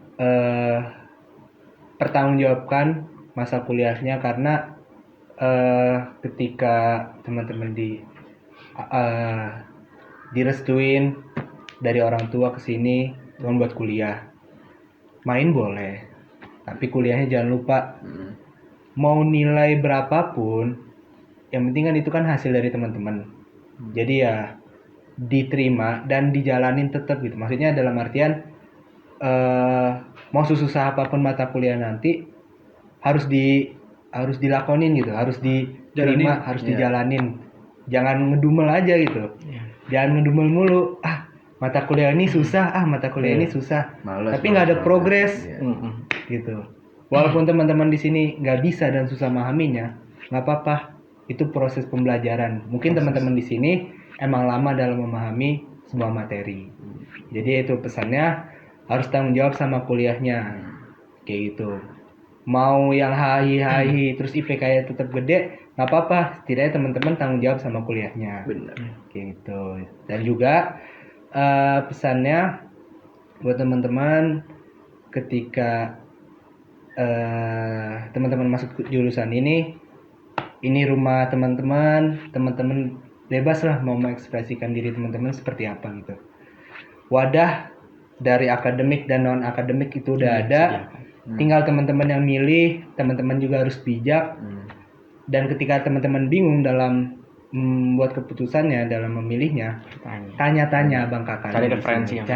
pertanggungjawabkan masa kuliahnya karena ketika teman-teman direstuin dari orang tua ke sini cuma buat kuliah, main boleh, tapi kuliahnya jangan lupa. Mau nilai berapapun, yang penting kan itu kan hasil dari teman-teman. Jadi ya diterima dan dijalanin tetap gitu. Maksudnya dalam artian mau susah apapun mata kuliah nanti harus dilakonin gitu, harus diterima, harus dijalanin. Jangan ngedumel aja gitu. Jangan ngedumel mulu. Mata kuliah ini susah, mata kuliah ini susah. Tapi nggak ada progres gitu. Walaupun teman-teman di sini nggak bisa dan susah memahaminya, nggak apa-apa. Itu proses pembelajaran. Mungkin teman-teman di sini emang lama dalam memahami sebuah materi. Jadi itu pesannya harus tanggung jawab sama kuliahnya. Kayak gitu. Mau yang hahi terus IPK-nya tetap gede, nggak apa-apa. Setidaknya teman-teman tanggung jawab sama kuliahnya. Benar. Kayak gitu. Dan juga pesannya buat teman-teman ketika teman-teman masuk jurusan ini rumah teman-teman bebas lah mau mengekspresikan diri teman-teman seperti apa gitu. Wadah dari akademik dan non akademik itu udah ada, tinggal teman-teman yang milih. Teman-teman juga harus bijak, dan ketika teman-teman bingung dalam membuat keputusannya, dalam memilihnya, tanya-tanya abang kakak, Cari referensi yang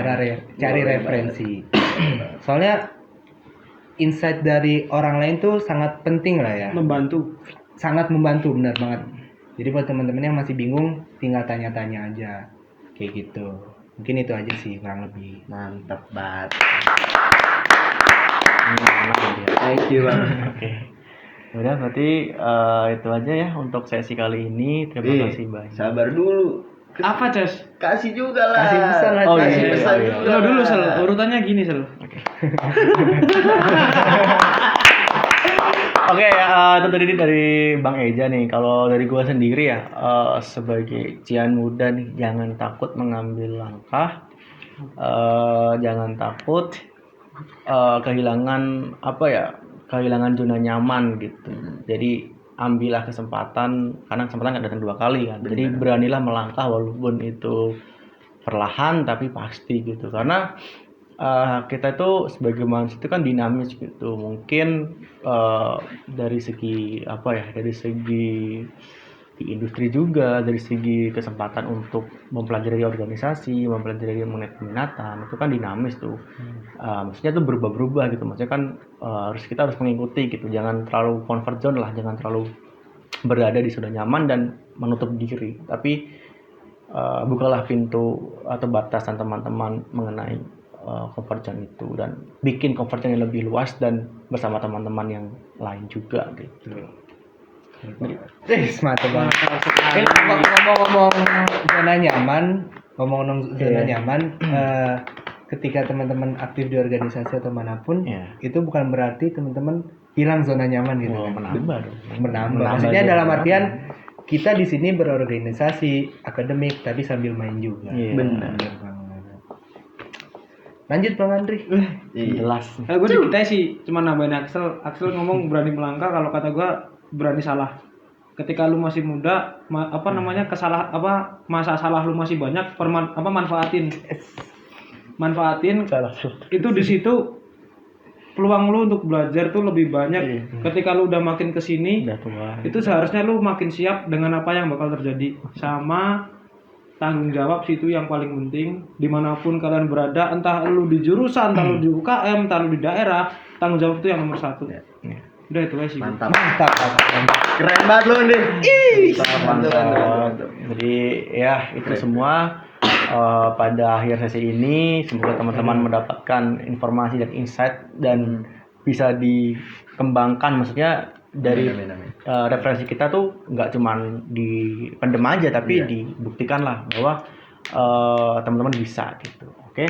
cari referensi. Soalnya insight dari orang lain tuh sangat penting lah ya. Membantu. Sangat membantu, benar banget. Jadi buat teman-teman yang masih bingung, tinggal tanya-tanya aja. Kayak gitu. Mungkin itu aja sih kurang lebih. Mantap banget. Thank you Bang. Oke. Udah berarti itu aja ya untuk sesi kali ini. Terima kasih banyak. Sabar dulu. Apa, Ces? Kasih juga lah. Kasih pesan lah, Oh, Kasih iya, pesan iya, juga. Lo dulu, Sel. Urutannya gini, Sel. Oke, itu tadi dari Bang Eja nih. Kalau dari gua sendiri ya, sebagai cian muda nih, jangan takut mengambil langkah, jangan takut kehilangan kehilangan zona nyaman gitu. Jadi ambillah kesempatan, karena kesempatan nggak datang 2 kali kan. Jadi beranilah melangkah walaupun itu perlahan tapi pasti gitu. Karena kita itu sebagai manusia itu kan dinamis gitu. Mungkin dari segi dari segi di industri juga, dari segi kesempatan untuk mempelajari organisasi, mempelajari mengenai peminatan, itu kan dinamis tuh. Maksudnya tuh berubah-berubah gitu. Maksudnya kan kita harus mengikuti gitu. Jangan terlalu comfort zone lah, jangan terlalu berada di zona nyaman dan menutup diri. Tapi bukalah pintu atau batasan teman-teman mengenai comfort zone itu, dan bikin comfort zone yang lebih luas dan bersama teman-teman yang lain juga gitu. Mantap banget. Ngomong-ngomong zona nyaman, ketika teman-teman aktif di organisasi atau manapun, itu bukan berarti teman-teman hilang zona nyaman gitu. Menambah dong. Menambah. Maksudnya dalam artian kita di sini berorganisasi akademik tapi sambil main juga. Iya. Benar. Lanjut Bang Andri. Jelas. Gue dikit aja sih, cuma nambahin Axel ngomong berani melangkah. Kalau kata gue berani salah. Ketika lu masih muda, masa salah lu masih banyak, manfaatin. Itu di situ peluang lu untuk belajar tuh lebih banyak. Ketika lu udah makin kesini, itu seharusnya lu makin siap dengan apa yang bakal terjadi. Sama tanggung jawab situ yang paling penting. Dimanapun kalian berada, entah lu di jurusan, entah lu di UKM, entah lu di daerah, tanggung jawab itu yang nomor 1. Udah itu aja sih. Mantap. Keren banget lu nih. Mantap. Jadi ya itu semua pada akhir sesi ini, semoga teman-teman mendapatkan informasi dan insight dan bisa dikembangkan. Maksudnya dari referensi kita tuh nggak cuman dipendem aja, tapi dibuktikan lah bahwa teman-teman bisa gitu. Oke,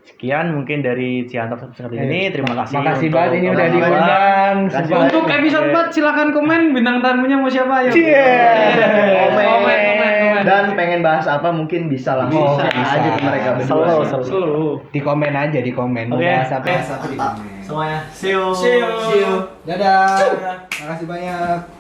sekian mungkin dari Ciantop seperti ini. Terima kasih. Makasih banget ini udah diundang. Untuk episode 4 silahkan komen bintang tamunya mau siapa, ayo. Komen. Dan pengen bahas apa mungkin bisa langsung share aja ke mereka berdua. Selalu. Di komen aja, di komen. Mau bahas apa? Semuanya. See you. Dadah. Makasih banyak.